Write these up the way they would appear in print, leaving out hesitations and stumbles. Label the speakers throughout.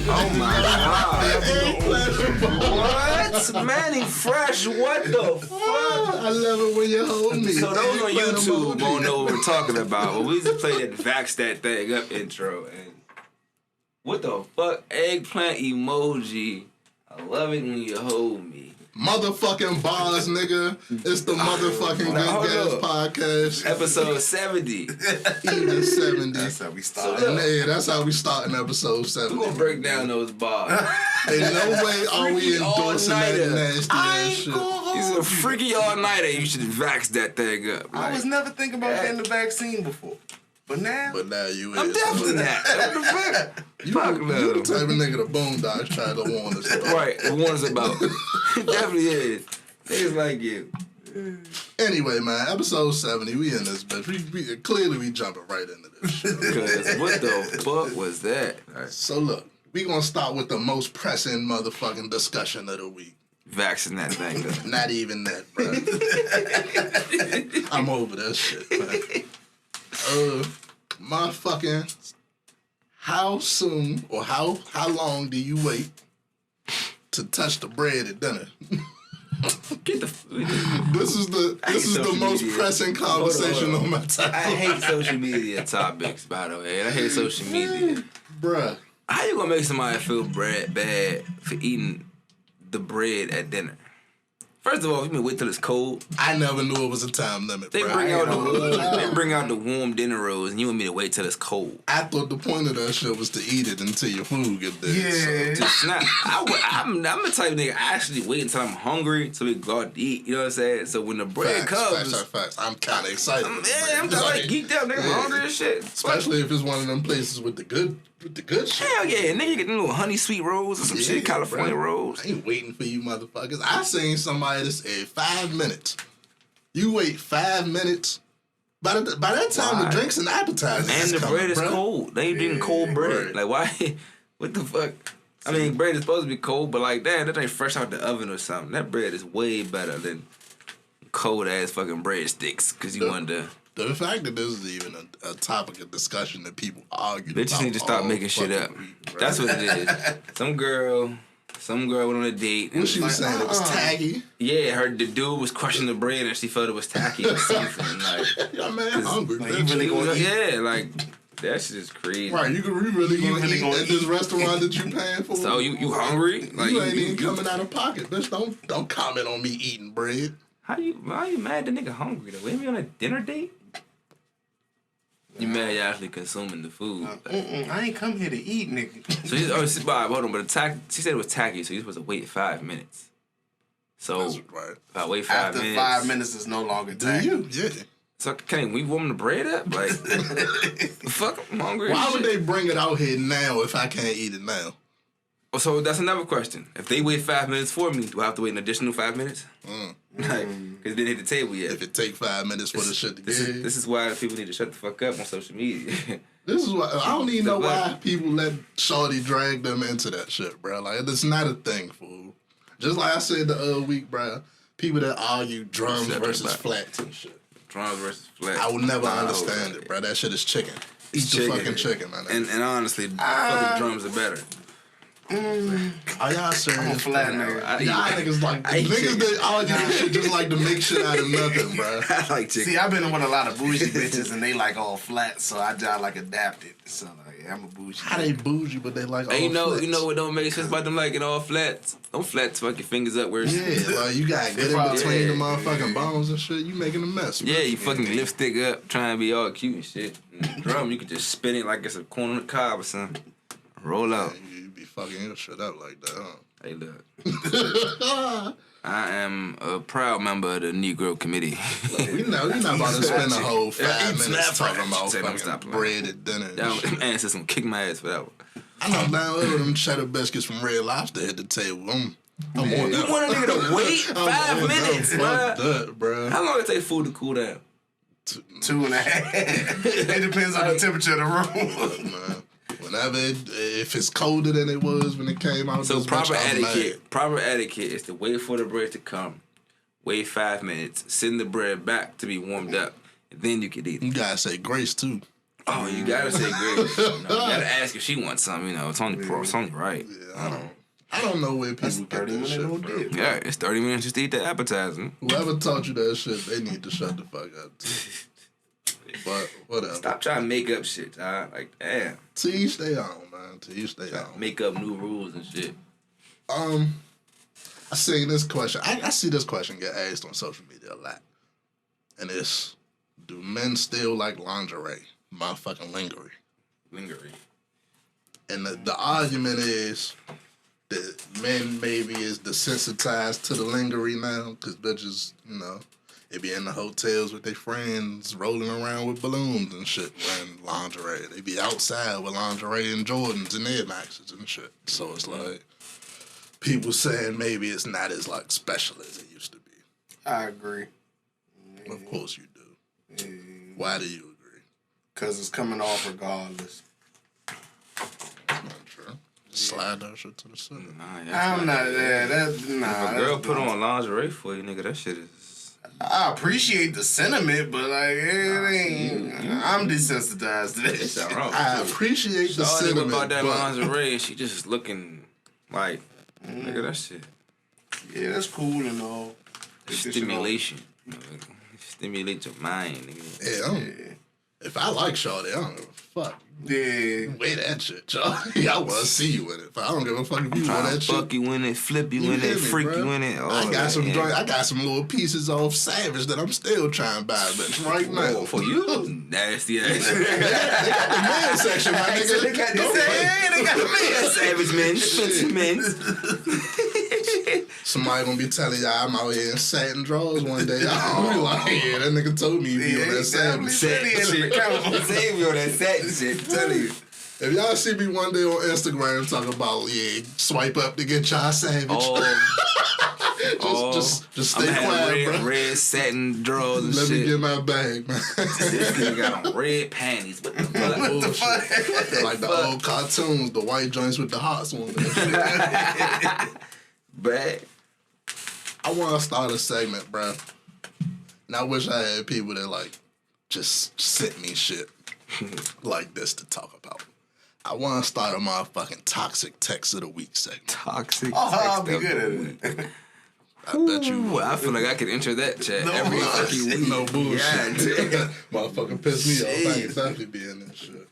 Speaker 1: Oh my God. What? Manny Fresh, what the fuck?
Speaker 2: I love it when you hold me.
Speaker 1: So those on YouTube won't know what we're talking about, but we just played that Vax That Thing Up intro. And what the fuck? Eggplant emoji. I love it when you hold me.
Speaker 2: Motherfucking bars, nigga. It's the motherfucking Good Gas Podcast.
Speaker 1: Episode 70.
Speaker 2: Even 70.
Speaker 3: That's how we start.
Speaker 2: Yeah, that's how we start in episode 70.
Speaker 1: We're going to break down those bars.
Speaker 2: In no way are we endorsing that nasty ass shit.
Speaker 1: He's a freaky all-nighter. You should vax that thing up.
Speaker 3: I was never thinking about getting the vaccine before. But now
Speaker 2: you is.
Speaker 1: I'm definitely not. What the fuck?
Speaker 2: You the type of nigga the Boondocks tried to warn us about.
Speaker 1: Right, warn us about. It definitely is. Niggas like you.
Speaker 2: Anyway, man, episode 70, we in this bitch. We clearly jumping right into this shit.
Speaker 1: Because what the fuck was that? Right.
Speaker 2: So look, we gonna start with the most pressing motherfucking discussion of the week.
Speaker 1: Vaxing that thing up.
Speaker 2: Not even that, bro. I'm over that shit, man. Motherfucking, how soon or how long do you wait to touch the bread at dinner? This is the most pressing conversation on my time.
Speaker 1: I hate social media topics, by the way. I hate social media.
Speaker 2: Bruh.
Speaker 1: How you gonna make somebody feel bad for eating the bread at dinner? First of all, you mean wait till it's cold?
Speaker 2: I never knew it was a time limit,
Speaker 1: They bring out the warm dinner rolls, and you want me to wait till it's cold?
Speaker 2: I thought the point of that shit was to eat it until your food get there.
Speaker 3: Yeah.
Speaker 2: So.
Speaker 1: I'm the type of nigga, I actually wait until I'm hungry so we go out to eat, you know what I'm saying? So when the bread comes...
Speaker 2: Facts. I'm kind of excited.
Speaker 1: I'm like geeked out, nigga. I'm hungry as shit.
Speaker 2: Especially if it's one of them places with the good shit.
Speaker 1: Hell yeah, nigga, you get them little honey sweet rolls or some shit, California rolls.
Speaker 2: I ain't waiting for you motherfuckers. I seen somebody that said 5 minutes. You wait 5 minutes. By that time, the drinks and appetizers
Speaker 1: and the
Speaker 2: coming,
Speaker 1: bread is cold. They ain't drinking cold bread.
Speaker 2: Right.
Speaker 1: Like, why? What the fuck? I mean, bread is supposed to be cold, but like, damn, that ain't fresh out the oven or something. That bread is way better than cold-ass fucking breadsticks because you wanted to...
Speaker 2: The fact that this is even a topic of discussion that people argue about.
Speaker 1: They just need to stop making shit up.
Speaker 2: Week, right?
Speaker 1: That's what it is. Some girl went on a date.
Speaker 2: What she was saying, it was tacky?
Speaker 1: Yeah, the dude was crushing the bread and she felt it was tacky or something. Like,
Speaker 2: yeah, man, hungry.
Speaker 3: Like, you really gonna eat?
Speaker 1: Yeah, like, that shit is crazy.
Speaker 2: Right, you really gonna eat at this restaurant that you paying for?
Speaker 1: So you hungry? Like,
Speaker 2: you ain't even coming out of pocket, bitch. Don't comment on me eating bread.
Speaker 1: Why you mad the nigga hungry though? Ain't we on a dinner date? You mad you actually consuming the food?
Speaker 3: I ain't come here to eat, nigga.
Speaker 1: So hold on, but she said it was tacky, so you're supposed to wait 5 minutes. So
Speaker 2: That's right.
Speaker 1: if I wait 5 minutes,
Speaker 3: after 5 minutes is no longer tacky.
Speaker 2: Do you? Yeah.
Speaker 1: So can't we warm the bread up? Like, fuck, I'm hungry.
Speaker 2: Why would they bring it out here now if I can't eat it now?
Speaker 1: So that's another question. If they wait 5 minutes for me, do I have to wait an additional 5 minutes? Like, because it didn't hit the table yet.
Speaker 2: If it take 5 minutes for the shit to get here.
Speaker 1: This is why people need to shut the fuck up on social media.
Speaker 2: This is why I don't even know why people let Shorty drag them into that shit, bro. Like, it's not a thing, fool. Just like I said the other week, bro. People that argue drums versus flats and shit.
Speaker 1: Drums versus flats.
Speaker 2: I will never understand it, bro. That shit is chicken. Eat the fucking chicken, man.
Speaker 1: And honestly, fucking drums are better.
Speaker 2: Are y'all serious?
Speaker 3: I'm a flat nigga.
Speaker 2: Y'all niggas like niggas that argue this shit just like to make shit out of nothing, bro.
Speaker 1: I like chicken.
Speaker 3: See, I've been with a lot of bougie bitches and they like all flat, so I like adapted. So like, I'm a bougie.
Speaker 2: How they bougie, but they like all
Speaker 1: you know
Speaker 2: flats?
Speaker 1: what don't make sense about them liking all flats? Them flats fuck your fingers up where it's...
Speaker 2: Yeah, like you got get in between the motherfucking bones and shit. You making a mess, bro.
Speaker 1: Yeah, you fucking lipstick up, trying to be all cute and shit. And drum, you could just spin it like it's a corn on the cob or something. Roll out.
Speaker 2: You be fucking your shit up like that, huh?
Speaker 1: Hey, look. I am a proud member of the Negro Committee.
Speaker 2: You're not about to spend a whole 5 minutes talking about fucking
Speaker 1: stop
Speaker 2: bread at dinner and shit.
Speaker 1: Man, said some kick my ass for that one.
Speaker 2: I know down there with them cheddar biscuits from Red Lobster at the table. I'm on that.
Speaker 1: You want a nigga to wait 5 minutes,
Speaker 2: Fuck
Speaker 1: bruh?
Speaker 2: that, bro.
Speaker 1: How long it take food to cool down?
Speaker 3: 2.5. It depends on the temperature of the room.
Speaker 2: Man. Whenever if it's colder than it was when it came out.
Speaker 1: So proper etiquette is to wait for the bread to come, wait 5 minutes, send the bread back to be warmed up, and then you can eat it.
Speaker 2: You gotta say grace too.
Speaker 1: Oh, you gotta say grace. You gotta ask if she wants something. It's only it's only right.
Speaker 2: Yeah, I don't know where people get that shit from.
Speaker 1: Yeah, it's 30 minutes just to eat the appetizer.
Speaker 2: Whoever taught you that shit, they need to shut the fuck up. But whatever.
Speaker 1: Stop trying to make up shit, dog. Like, damn.
Speaker 2: To each their own, man. To each their own.
Speaker 1: Make up new rules and shit.
Speaker 2: I see this question. I see this question get asked on social media a lot. And it's, do men still like lingerie? Motherfucking lingerie.
Speaker 1: Lingerie.
Speaker 2: And the argument is that men maybe is desensitized to the lingerie now because bitches, they be in the hotels with their friends rolling around with balloons and shit wearing lingerie. They be outside with lingerie and Jordans and Air Maxes and shit. So it's like people saying maybe it's not as like special as it used to be.
Speaker 3: I agree.
Speaker 2: Of course you do. Why do you agree?
Speaker 3: Because it's coming off regardless.
Speaker 2: Not true. Slide that shit to the side.
Speaker 3: I'm not there.
Speaker 1: If a girl put on lingerie for you, nigga, that shit is...
Speaker 3: I appreciate the sentiment, but like it ain't. I'm desensitized to that shit.
Speaker 2: I appreciate the sentiment,
Speaker 1: about that lingerie, and she just looking like, nigga, that shit.
Speaker 3: Yeah, that's cool and all.
Speaker 1: Stimulation. Stimulate your mind, nigga.
Speaker 2: Yeah. If I like shorty, I don't give a fuck.
Speaker 3: Yeah.
Speaker 2: Wear that shit, y'all. I want to see you in it. I don't give a fuck if you wear that shit.
Speaker 1: Fuck you in it, flip you in it, freak you in it.
Speaker 2: I got some I got some little pieces of Savage that I'm still trying to buy, bitch, right now.
Speaker 1: For you? Nasty ass.
Speaker 2: They got the men's section, my nigga.
Speaker 3: They got the men's
Speaker 1: Savage men, expensive men.
Speaker 2: Somebody gonna be telling y'all I'm out here in satin drawers one day. I'll be like, yeah, that nigga told me he be on that satin shit.
Speaker 1: Save me on that satin shit, tell you.
Speaker 2: If y'all see me one day on Instagram talking about, swipe up to get y'all Savage. Just stay quiet, bro.
Speaker 1: Red satin drawers and
Speaker 2: Let
Speaker 1: shit.
Speaker 2: me get my bag, man.
Speaker 1: This nigga got on red panties. What the fuck?
Speaker 2: Like the old cartoons, the white joints with the hearts on them.
Speaker 1: But
Speaker 2: I want to start a segment, bro. And I wish I had people that, like, just sent me shit like this to talk about. I want to start a motherfucking toxic text of the week segment.
Speaker 1: Toxic
Speaker 3: Oh,
Speaker 1: text
Speaker 3: I'll be
Speaker 1: of
Speaker 3: good
Speaker 1: the
Speaker 3: at
Speaker 1: week.
Speaker 3: it.
Speaker 2: I bet you would.
Speaker 1: I feel like I could enter that chat every fucking week.
Speaker 2: No bullshit.
Speaker 1: Yeah,
Speaker 2: Motherfucking piss me off. I can definitely be in this shit.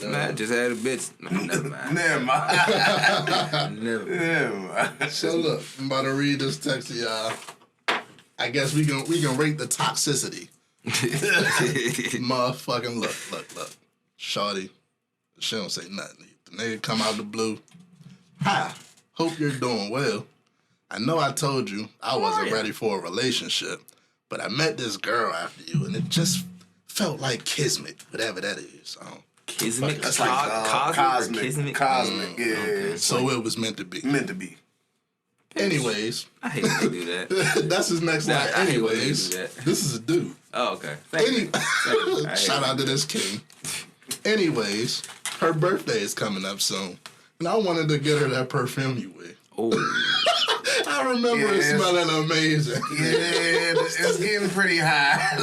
Speaker 2: But,
Speaker 1: nah, just had a bitch. No, never mind.
Speaker 3: Never mind.
Speaker 1: Never mind.
Speaker 2: So look, I'm about to read this text to y'all. I guess we can rate the toxicity. Motherfucking look. Shorty, she don't say nothing. The nigga come out the blue. Hi, hope you're doing well. I know I told you I wasn't ready for a relationship, but I met this girl after you, and it just felt like kismet, whatever that is.
Speaker 1: Kismet?
Speaker 3: That's like cosmic. Cosmic, yeah.
Speaker 2: Okay. So it was meant to be.
Speaker 3: Meant to be.
Speaker 2: Anyways.
Speaker 1: I hate when they do that.
Speaker 2: That's his next line.
Speaker 1: I hate when they
Speaker 2: Anyways,
Speaker 1: do that.
Speaker 2: this is a dude.
Speaker 1: Oh, okay. Thank you.
Speaker 2: Shout out to this king. Anyways, her birthday is coming up soon, and I wanted to get her that perfume you wear.
Speaker 1: Oh.
Speaker 2: I remember it smelling amazing.
Speaker 3: Yeah, it's getting pretty high.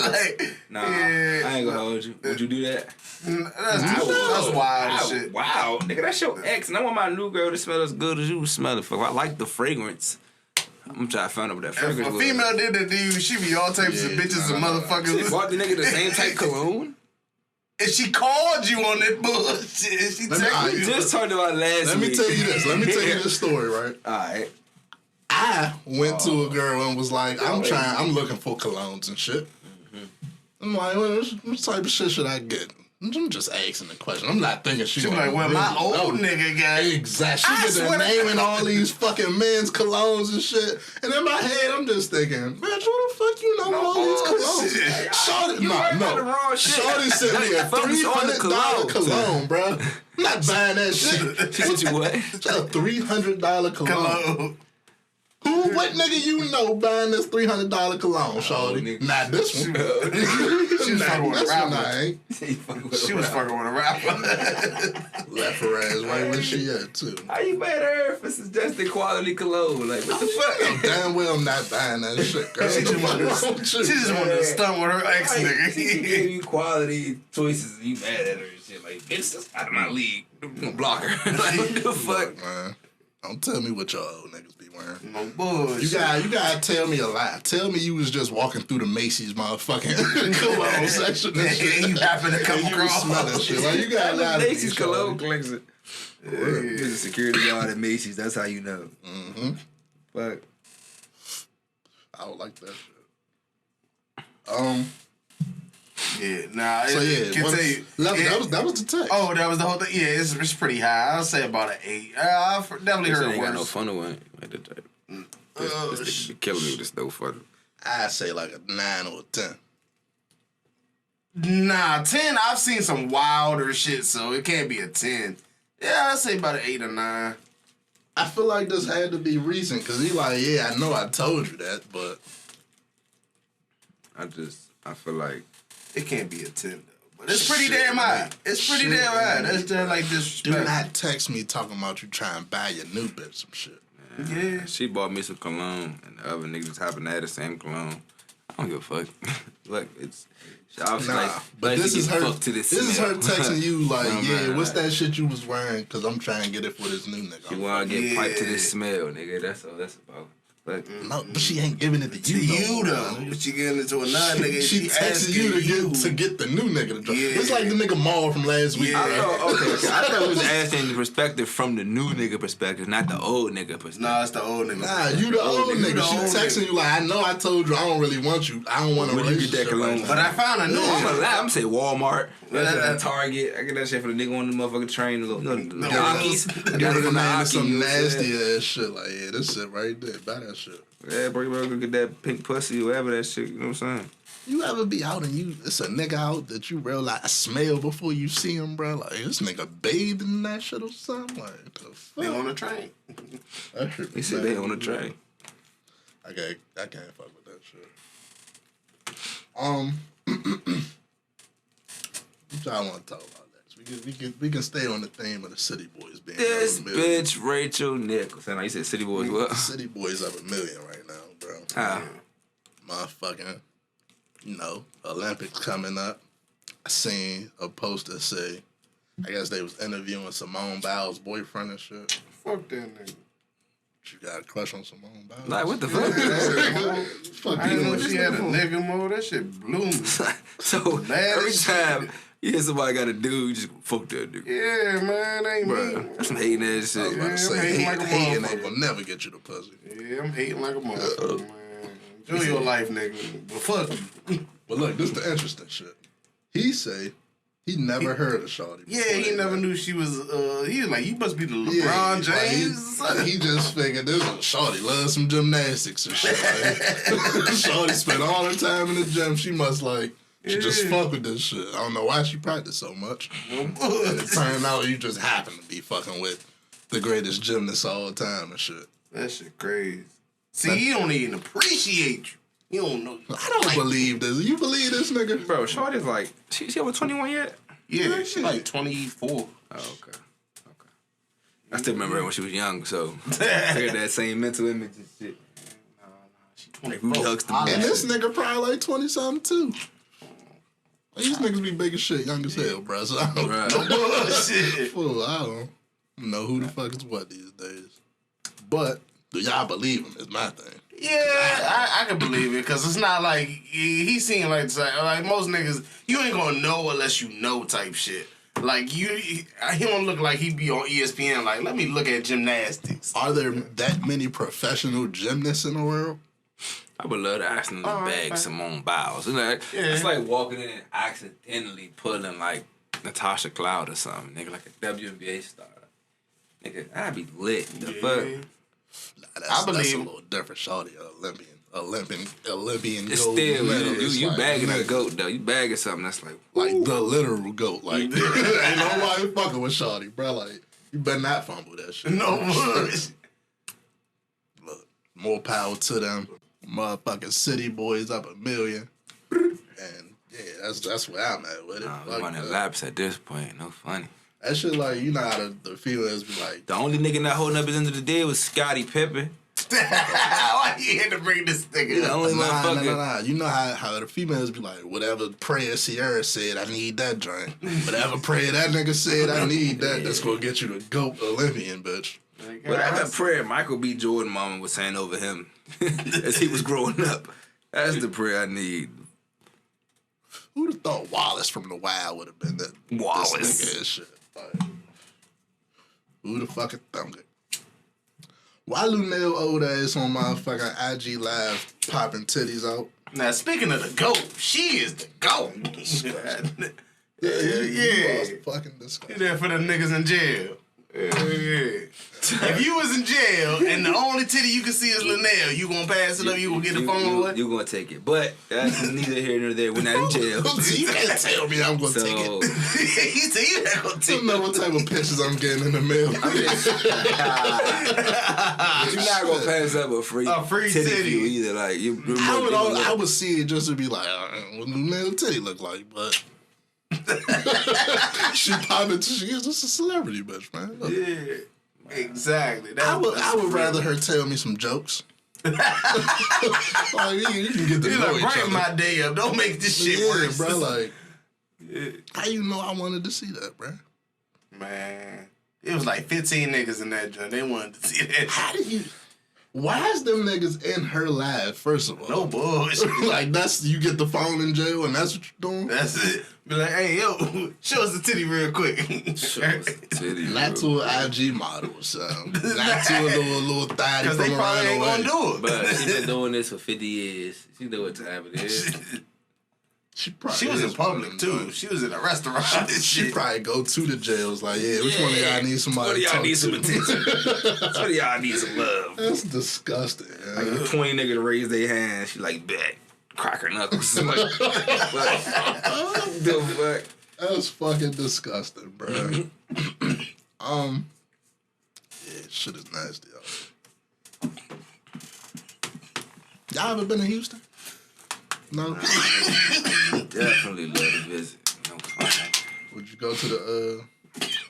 Speaker 1: Nah, I ain't gonna hold you. Would you do that?
Speaker 3: That's wild shit.
Speaker 1: Wow, nigga, that's your ex, and I want my new girl to smell as good as you smell it. I like the fragrance. I'm trying to find out what that fragrance
Speaker 3: If a
Speaker 1: was.
Speaker 3: female did that to you, she be all types of bitches and motherfuckers.
Speaker 1: She bought the nigga the same type cologne?
Speaker 3: And she called you on that bullshit. She texted
Speaker 1: We
Speaker 3: you.
Speaker 1: just talked about last
Speaker 2: Let
Speaker 1: week.
Speaker 2: me tell you this. Let me tell you this story, right?
Speaker 1: All right.
Speaker 2: I went to a girl and was like, I'm looking for colognes and shit. I'm like, what type of shit should I get? I'm just asking the question. I'm not thinking she
Speaker 3: was like, well, my old nigga got
Speaker 2: exactly. She get naming all these fucking men's colognes and shit. And in my head, I'm just thinking, bitch, who the fuck you know all these colognes? Shorty, Shorty sent me a $300 cologne, bro. I'm not buying that shit.
Speaker 1: She sent you what?
Speaker 2: A $300 cologne. What nigga you know buying this $300 cologne, shorty? Not this one.
Speaker 3: She was fucking with a rapper.
Speaker 1: She
Speaker 3: was fucking with a rapper.
Speaker 2: Left her ass right where she at, too.
Speaker 1: How you mad at her for suggesting quality cologne? Like, what the fuck?
Speaker 2: Damn well I'm not buying that shit, girl.
Speaker 3: She just wanted to stunt with her ex nigga.
Speaker 1: She gave you quality choices and you mad at her and shit. Like, bitch, that's out of my league. I'm gonna block her. Like, what the fuck?
Speaker 2: Man, don't tell me what y'all old niggas be wearing.
Speaker 3: No bullshit.
Speaker 2: You gotta tell me a lie. Tell me you was just walking through the Macy's motherfucking cologne section and shit.
Speaker 3: You happen to come across
Speaker 2: smelling shit. Like, you gotta lie to me,
Speaker 1: Macy's cologne
Speaker 2: shorty.
Speaker 1: collection. There's a security guard at Macy's. That's how you know.
Speaker 2: Mm-hmm.
Speaker 1: Fuck.
Speaker 2: I would like that shit.
Speaker 3: Yeah, nah.
Speaker 2: So yeah, that was the text.
Speaker 3: Oh, that was the whole thing. Yeah, it's pretty high. I'll say about an 8. I've definitely heard
Speaker 1: ain't
Speaker 3: of
Speaker 1: got no
Speaker 3: worse.
Speaker 1: funnel in it. Like that type. This be killing me with this no funnel.
Speaker 2: I say like a 9 or a 10.
Speaker 3: Nah, 10. I've seen some wilder shit, so it can't be a 10. Yeah, I'd say about an 8 or 9.
Speaker 2: I feel like this had to be recent because he like, yeah, I know I told you that, but
Speaker 1: I feel like
Speaker 3: it can't be a 10 though. But it's pretty damn high. It's pretty damn high. That's just like disrespect.
Speaker 2: do not text me talking about you trying to buy your new bitch some shit.
Speaker 3: Yeah.
Speaker 1: she bought me some cologne, and the other niggas happened to have the same cologne. I don't give a fuck. Look, it's obviously like,
Speaker 2: but this is her.
Speaker 1: To this
Speaker 2: is her texting you like,
Speaker 1: No,
Speaker 2: yeah,
Speaker 1: man,
Speaker 2: what's
Speaker 1: like,
Speaker 2: that shit you was wearing? Because I'm trying to get it for this new nigga.
Speaker 1: You want to get piped to this smell, nigga. That's all that's about. But
Speaker 2: no, but she ain't giving it to you.
Speaker 3: Though. But she giving it to another nigga.
Speaker 2: She texting you to get the new nigga to drop.
Speaker 3: Yeah.
Speaker 2: It's like the nigga Maul from last week.
Speaker 3: Yeah.
Speaker 2: Bro.
Speaker 1: okay. I thought it was asking the perspective from the new nigga perspective, not the old nigga perspective.
Speaker 3: Nah, it's the old nigga.
Speaker 2: Nah, you the old nigga. She texting you like, I know I told you I don't really want you. I don't want to
Speaker 1: Where you get that cologne?
Speaker 3: But I found a new
Speaker 1: I'm
Speaker 3: one.
Speaker 1: gonna say Walmart. Target. I get that shit for the nigga on the motherfucking train. The Rockies. I got it from the
Speaker 2: man, some
Speaker 1: Rockies,
Speaker 2: nasty ass shit. Like, yeah, this shit right there. Buy that shit.
Speaker 1: Yeah, bro, you better go get that pink pussy or whatever that shit. You know what I'm saying?
Speaker 2: You ever be out and it's a nigga out that you realize smell before you see him, bro? Like, this nigga bathed in that shit or something? Like, the fuck?
Speaker 3: They on the train.
Speaker 2: That shit
Speaker 1: He said they on the train.
Speaker 2: I can't fuck with that shit. What y'all want to talk about next? We can stay on the theme of the City Boys being
Speaker 1: This
Speaker 2: up a million.
Speaker 1: bitch Rachel Nichols. You said City Boys what?
Speaker 2: City Boys up a million right now, bro.
Speaker 1: Ah.
Speaker 2: Motherfucking, Olympics coming up. I seen a poster say, I guess they was interviewing Simone Biles' boyfriend and shit.
Speaker 3: Fuck that nigga.
Speaker 2: You got a crush on Simone Biles?
Speaker 1: Like, what the fuck?
Speaker 2: Fuck
Speaker 3: I didn't know
Speaker 2: you.
Speaker 3: she had a nigga mode. That shit blew me.
Speaker 1: So
Speaker 3: Mad
Speaker 1: every
Speaker 3: as
Speaker 1: time you hear somebody got a dude, you just fuck that nigga.
Speaker 3: Yeah, man, ain't me.
Speaker 1: That's some hating ass
Speaker 2: I was
Speaker 1: shit.
Speaker 2: about to
Speaker 3: I'm
Speaker 2: say,
Speaker 3: hating like a
Speaker 2: hating
Speaker 3: motherfucker.
Speaker 2: ain't gonna never get you the pussy.
Speaker 3: Yeah, I'm hating like a motherfucker, man. Enjoy your life, nigga. But fuck you.
Speaker 2: But look, this is the interesting shit. He say he never heard of Shawty.
Speaker 3: Yeah,
Speaker 2: before
Speaker 3: he
Speaker 2: that,
Speaker 3: never
Speaker 2: man.
Speaker 3: knew she was, he was like, you must be the LeBron
Speaker 2: like,
Speaker 3: James.
Speaker 2: he just figured this was Shawty loves some gymnastics and shit. Like, Shawty spent all her time in the gym. She must she just fuck with this shit. I don't know why she practiced so much. And it turned out you just happen to be fucking with the greatest gymnast of all time and shit.
Speaker 3: That shit crazy. See, he don't even appreciate you. He don't know.
Speaker 2: I don't believe this. You believe this nigga?
Speaker 1: Bro, Shorty's like, she over 21 yet?
Speaker 3: Yeah, she like 24.
Speaker 1: Oh, okay. I still remember her when she was young, so I got that same mental image and shit.
Speaker 3: She
Speaker 1: Like
Speaker 3: 24.
Speaker 1: Rudy Huxton.
Speaker 2: And this nigga probably like 20-something too. Like, these niggas be big as shit, young as hell, bro. So I don't,
Speaker 3: Bullshit.
Speaker 2: fool, I don't know who the fuck is what these days. But do y'all believe him is my thing.
Speaker 3: Yeah, I can believe it because it's not like he seemed like most niggas. You ain't gonna know unless you know type shit. Like he don't look like he be on ESPN. Like, let me look at gymnastics.
Speaker 2: Are there that many professional gymnasts in the world?
Speaker 1: I would love to ask them to bag Simone Biles. It's like walking in and accidentally pulling like Natasha Cloud or something, nigga, like a WNBA star. Nigga, I'd be lit. The fuck?
Speaker 2: I
Speaker 3: believe
Speaker 2: that's a little different. Shawty, Olympian
Speaker 1: It's
Speaker 2: gold
Speaker 1: still,
Speaker 2: medalist.
Speaker 1: you
Speaker 2: like,
Speaker 1: bagging a goat, though. You bagging something that's like
Speaker 2: the literal goat. Like, ain't nobody fucking with Shawty, bro. Like, you better not fumble that shit.
Speaker 3: No,
Speaker 2: Look, more power to them. Motherfucking city boys up 1 million. And yeah, that's where I'm at with it.
Speaker 1: I'm running laps at this point. No funny.
Speaker 2: That shit like, you know how the females be like.
Speaker 1: The only nigga not holding up his end of the day was Scottie Pippen.
Speaker 3: Why you had to bring this nigga up?
Speaker 2: Nah. You know how the females be like, whatever prayer Sierra said, I need that drink. Whatever prayer that nigga said, I need that. That's gonna get you the GOAT Olympian, bitch.
Speaker 1: Whatever prayer Michael B. Jordan mama was saying over him as he was growing up. That's the prayer I need.
Speaker 2: Who'd have thought Wallace from The Wild would have been that?
Speaker 1: Wallace.
Speaker 2: This nigga and shit. Like, who the fucking thunk it? Why Lunel old ass on my fucking IG live popping titties out?
Speaker 3: Now, speaking of the GOAT, she is the GOAT.
Speaker 2: Yeah. Fucking disgusting.
Speaker 3: You there for the niggas in jail. Yeah. If you was in jail and the only titty you can see is Linnell, you gonna pass it up, you gonna get the phone away?
Speaker 1: You gonna take it. But that's neither here nor there. We're not in jail.
Speaker 2: You can't tell me I'm gonna take it.
Speaker 3: He said you not gonna
Speaker 2: I
Speaker 3: take
Speaker 2: don't know what type of pictures I'm getting in the mail.
Speaker 1: But you're not gonna pass up a free titty view either. Like
Speaker 2: I would see it just to be like, what Lunel titty look like, but she popping. She is just a celebrity, bitch, man. Look.
Speaker 3: Yeah. Exactly.
Speaker 2: I would rather her tell me some jokes. Like, you can get the
Speaker 3: You're
Speaker 2: know
Speaker 3: like,
Speaker 2: each
Speaker 3: brighten
Speaker 2: other.
Speaker 3: my day up. Don't make this shit worse.
Speaker 2: Bro, like, how you know I wanted to see that, bro?
Speaker 3: Man, it was like 15 niggas in that joint. They wanted to see that.
Speaker 2: How did you? Why is them niggas in her live? First of all,
Speaker 3: No bullshit.
Speaker 2: Like that's you get the phone in jail and that's what you're doing.
Speaker 3: That's it. Be like, hey, yo, show us the titty real quick.
Speaker 2: Not to an IG model, so not to a little thotty
Speaker 3: Because
Speaker 2: from
Speaker 3: they probably ain't
Speaker 2: around
Speaker 3: gonna
Speaker 2: away.
Speaker 3: do it.
Speaker 1: But she been doing this for 50 years. She know what time it is.
Speaker 2: She
Speaker 3: was in public too. She was in a restaurant.
Speaker 2: She probably go to the jails like, which one of y'all need somebody to talk
Speaker 1: need some
Speaker 2: to?
Speaker 1: attention? Which one of y'all need some love?
Speaker 2: That's disgusting.
Speaker 1: Like the 20 niggas to raise their hand, she like, bet. Crack her knuckles. Like, the fuck?
Speaker 2: That's fucking disgusting, bro. Yeah, shit is nasty. Y'all ever been to Houston? No.
Speaker 1: Definitely love to visit. No fun.
Speaker 2: Would you go to the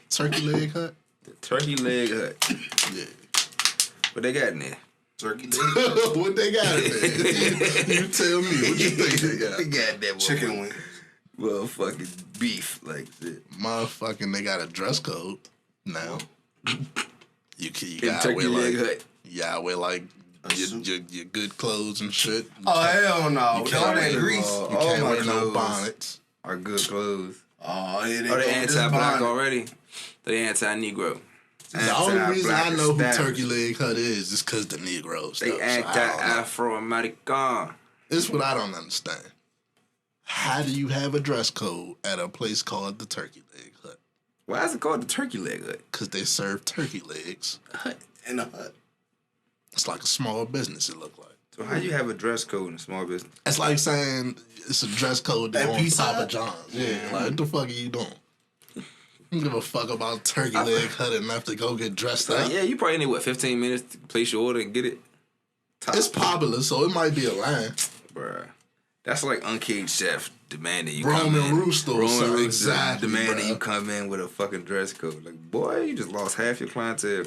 Speaker 2: turkey leg hut?
Speaker 1: The turkey leg hut.
Speaker 2: Yeah.
Speaker 1: What they got in there?
Speaker 3: Turkey leg.
Speaker 2: What they got in there? You tell me. What you think they got?
Speaker 1: They got that
Speaker 3: Chicken wing.
Speaker 1: Motherfucking beef like that.
Speaker 2: Motherfucking, they got a dress code now. You
Speaker 1: In
Speaker 2: gotta
Speaker 1: turkey
Speaker 2: wear
Speaker 1: leg
Speaker 2: like,
Speaker 1: hut.
Speaker 2: yeah, wear like your good clothes and shit.
Speaker 3: Oh, hell no.
Speaker 2: You
Speaker 3: All
Speaker 2: can't
Speaker 3: that
Speaker 2: wear-
Speaker 3: grease.
Speaker 2: You can't
Speaker 1: my
Speaker 2: wear no
Speaker 1: clothes
Speaker 2: bonnets.
Speaker 1: Are good clothes.
Speaker 3: Oh, yeah,
Speaker 1: Are they anti-black already? They anti-Negro.
Speaker 2: The only reason I know who
Speaker 1: established.
Speaker 2: Turkey Leg Hut is because the Negroes.
Speaker 1: They anti-Afro-American.
Speaker 2: This is what I don't understand. How do you have a dress code at a place called the Turkey Leg Hut?
Speaker 1: Why is it called the turkey leg hut?
Speaker 2: Because they serve turkey legs.
Speaker 3: In a hut.
Speaker 2: It's like a small business, it look like.
Speaker 1: So how you have a dress code in a small business?
Speaker 2: It's like saying it's a dress code that
Speaker 3: At
Speaker 2: on
Speaker 3: Pizza
Speaker 2: Papa
Speaker 3: Hut?
Speaker 2: John's. Yeah, like what the fuck are you doing? I don't give a fuck about Turkey Leg Hut enough to go get dressed up.
Speaker 1: Yeah, you probably need, 15 minutes to place your order and get it?
Speaker 2: It's popular, so it might be a line.
Speaker 1: Bruh. That's like Uncaged Chef demanding you
Speaker 2: Roman
Speaker 1: come in.
Speaker 2: Rooster or something.
Speaker 1: Rooster
Speaker 2: Exactly,
Speaker 1: demanding
Speaker 2: bruh.
Speaker 1: you come in with a fucking dress code. Like, boy, you just lost half your clientele.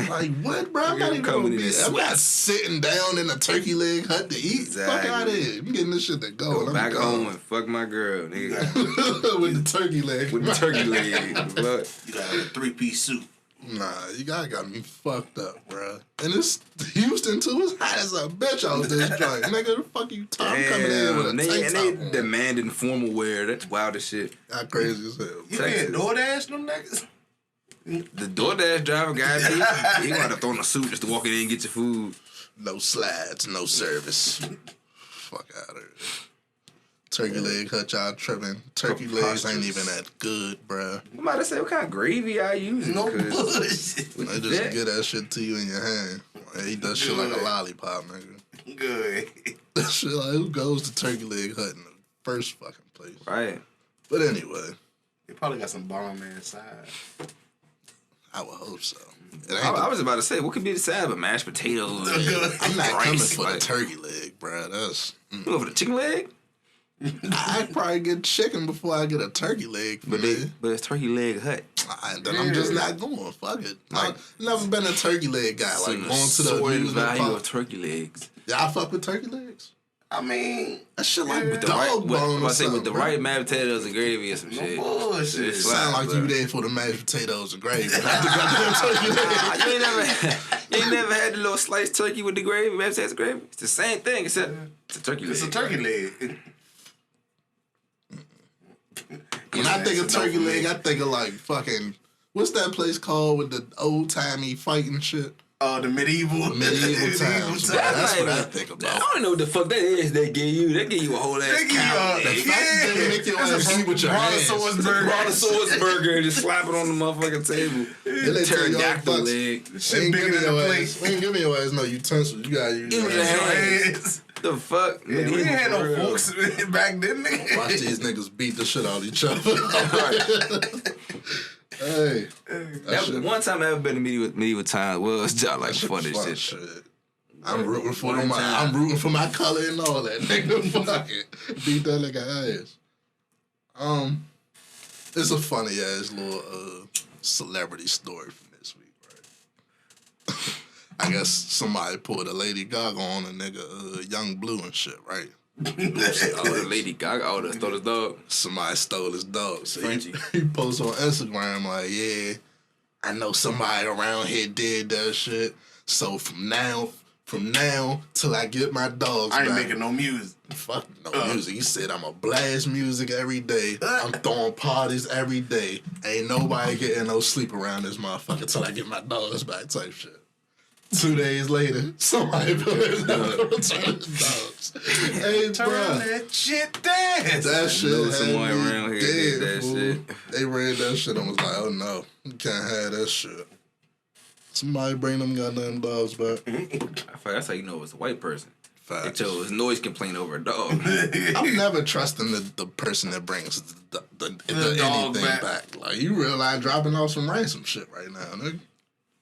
Speaker 2: Like, what, bro? I'm not even
Speaker 1: coming
Speaker 2: gonna
Speaker 1: in
Speaker 2: be.
Speaker 1: in
Speaker 2: I'm not
Speaker 1: sweats.
Speaker 2: sitting down in a Turkey Leg Hut to eat. Fuck
Speaker 1: Exactly.
Speaker 2: out of here. I'm getting this shit to go.
Speaker 1: Go back home and fuck my girl, nigga.
Speaker 2: with the turkey leg.
Speaker 1: With the turkey leg. Look.
Speaker 3: You got a 3-piece suit.
Speaker 2: Nah, you got me fucked up, bruh. And it's Houston too. It's hot as a bitch out this joint. Nigga, the fuck you talking? I'm coming in with a tank
Speaker 1: and
Speaker 2: top
Speaker 1: they
Speaker 2: on.
Speaker 1: demanding formal wear. That's wild as shit.
Speaker 2: Not crazy as hell.
Speaker 3: You
Speaker 1: Texas.
Speaker 3: can't DoorDash them niggas?
Speaker 1: The DoorDash driver guy, he gonna have to throw on a suit just to walk in and get your food.
Speaker 2: No slides, no service. Fuck out of here. Turkey leg hut, y'all tripping. Turkey legs ain't even that good, bruh.
Speaker 1: I'm about to say, what kind of gravy I use?
Speaker 3: No bullshit.
Speaker 2: They just get that shit to you in your hand. He does shit like a lollipop, nigga.
Speaker 3: Good.
Speaker 2: That shit like, who goes to Turkey Leg Hut in the first fucking place?
Speaker 1: Right.
Speaker 2: But anyway,
Speaker 3: They probably got some bomb inside.
Speaker 2: I would hope so.
Speaker 1: I was about to say, what could be the side but mashed potatoes?
Speaker 2: I'm not coming for
Speaker 1: like,
Speaker 2: the turkey leg, bro. That's.
Speaker 1: You go for the chicken leg?
Speaker 2: I'd probably get chicken before I get a turkey leg.
Speaker 1: But it's turkey leg hut.
Speaker 2: Then I'm just not going. Fuck it. I've never been a turkey leg guy. Like going to the amusement
Speaker 1: value
Speaker 2: park.
Speaker 1: of turkey legs.
Speaker 2: Y'all fuck with turkey legs?
Speaker 3: I mean,
Speaker 2: that shit like with the
Speaker 1: dog
Speaker 2: bone.
Speaker 1: with the right mashed potatoes and gravy or some shit.
Speaker 3: Bullshit.
Speaker 2: Sound like you there for the mashed potatoes and gravy. Not the goddamn turkey leg.
Speaker 1: You ain't never had the little sliced turkey with the gravy, mashed potatoes and gravy. It's the same thing except it's a turkey leg.
Speaker 3: It's a turkey leg.
Speaker 2: When I think of turkey leg, I think of like fucking what's that place called with the old timey fighting shit?
Speaker 3: Oh, the medieval
Speaker 2: times. Bro, that's what I think about.
Speaker 1: I don't know what the fuck that is. They give you a whole ass cow.
Speaker 2: The fact that they make your ass eat with your hands.
Speaker 1: Brontosaurus burger and just slap it on the motherfucking table. Pterodactyl leg.
Speaker 3: Shit bigger than a plate.
Speaker 2: We ain't giving your ass no utensils. You gotta use your
Speaker 1: hands. The fuck?
Speaker 3: Yeah, we ain't had no forks back then, nigga.
Speaker 2: Watch these niggas beat the shit out of each other. Hey,
Speaker 1: one time I ever been to medieval times was just like funny shit.
Speaker 2: I'm rooting for them. I'm rooting for my color and all that. Nigga, fuck it. Beat that nigga ass. It's a funny ass little celebrity story from this week, right? I guess somebody pulled a Lady Gaga on a nigga, Young Blue and shit, right?
Speaker 1: The Lady Gaga stole his dog.
Speaker 2: Somebody stole his dog. So
Speaker 1: Frenchie.
Speaker 2: He posts on Instagram like, yeah, I know somebody around here did that shit. So from now till I get my dogs
Speaker 3: I ain't
Speaker 2: back,
Speaker 3: making no music.
Speaker 2: Fuck no music. He said I'm a blast music every day. I'm throwing parties every day. Ain't nobody getting no sleep around this motherfucker till I get my dogs back type shit. 2 days later, somebody put his return his dogs. Hey,
Speaker 3: Turn that shit down.
Speaker 2: That shit.
Speaker 1: Someone around here did that shit.
Speaker 2: They read that shit and was like, "Oh no, you can't have that shit." Somebody bring them goddamn dogs back.
Speaker 1: I feel like that's how you know it's a white person.
Speaker 2: Facts.
Speaker 1: They chose noise complaint over a dog.
Speaker 2: I'm never trusting the person that brings the
Speaker 3: dog
Speaker 2: anything back. Like you realize dropping off some ransom shit right now, nigga.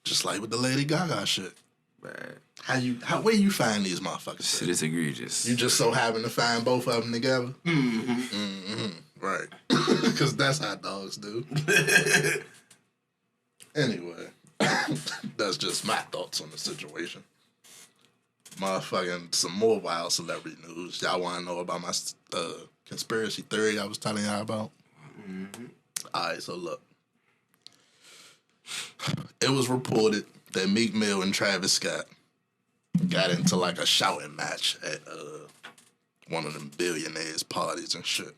Speaker 2: Just like with the Lady Gaga shit.
Speaker 1: Man.
Speaker 2: Where you find these motherfuckers?
Speaker 1: Shit is egregious.
Speaker 2: You just so happen to find both of them together? Right. Because that's how dogs do. Anyway. That's just my thoughts on the situation. Motherfucking some more wild celebrity news. Y'all want to know about my conspiracy theory I was telling y'all about? Alright, so look. It was reported that Meek Mill and Travis Scott got into like a shouting match at one of them billionaires' parties and shit.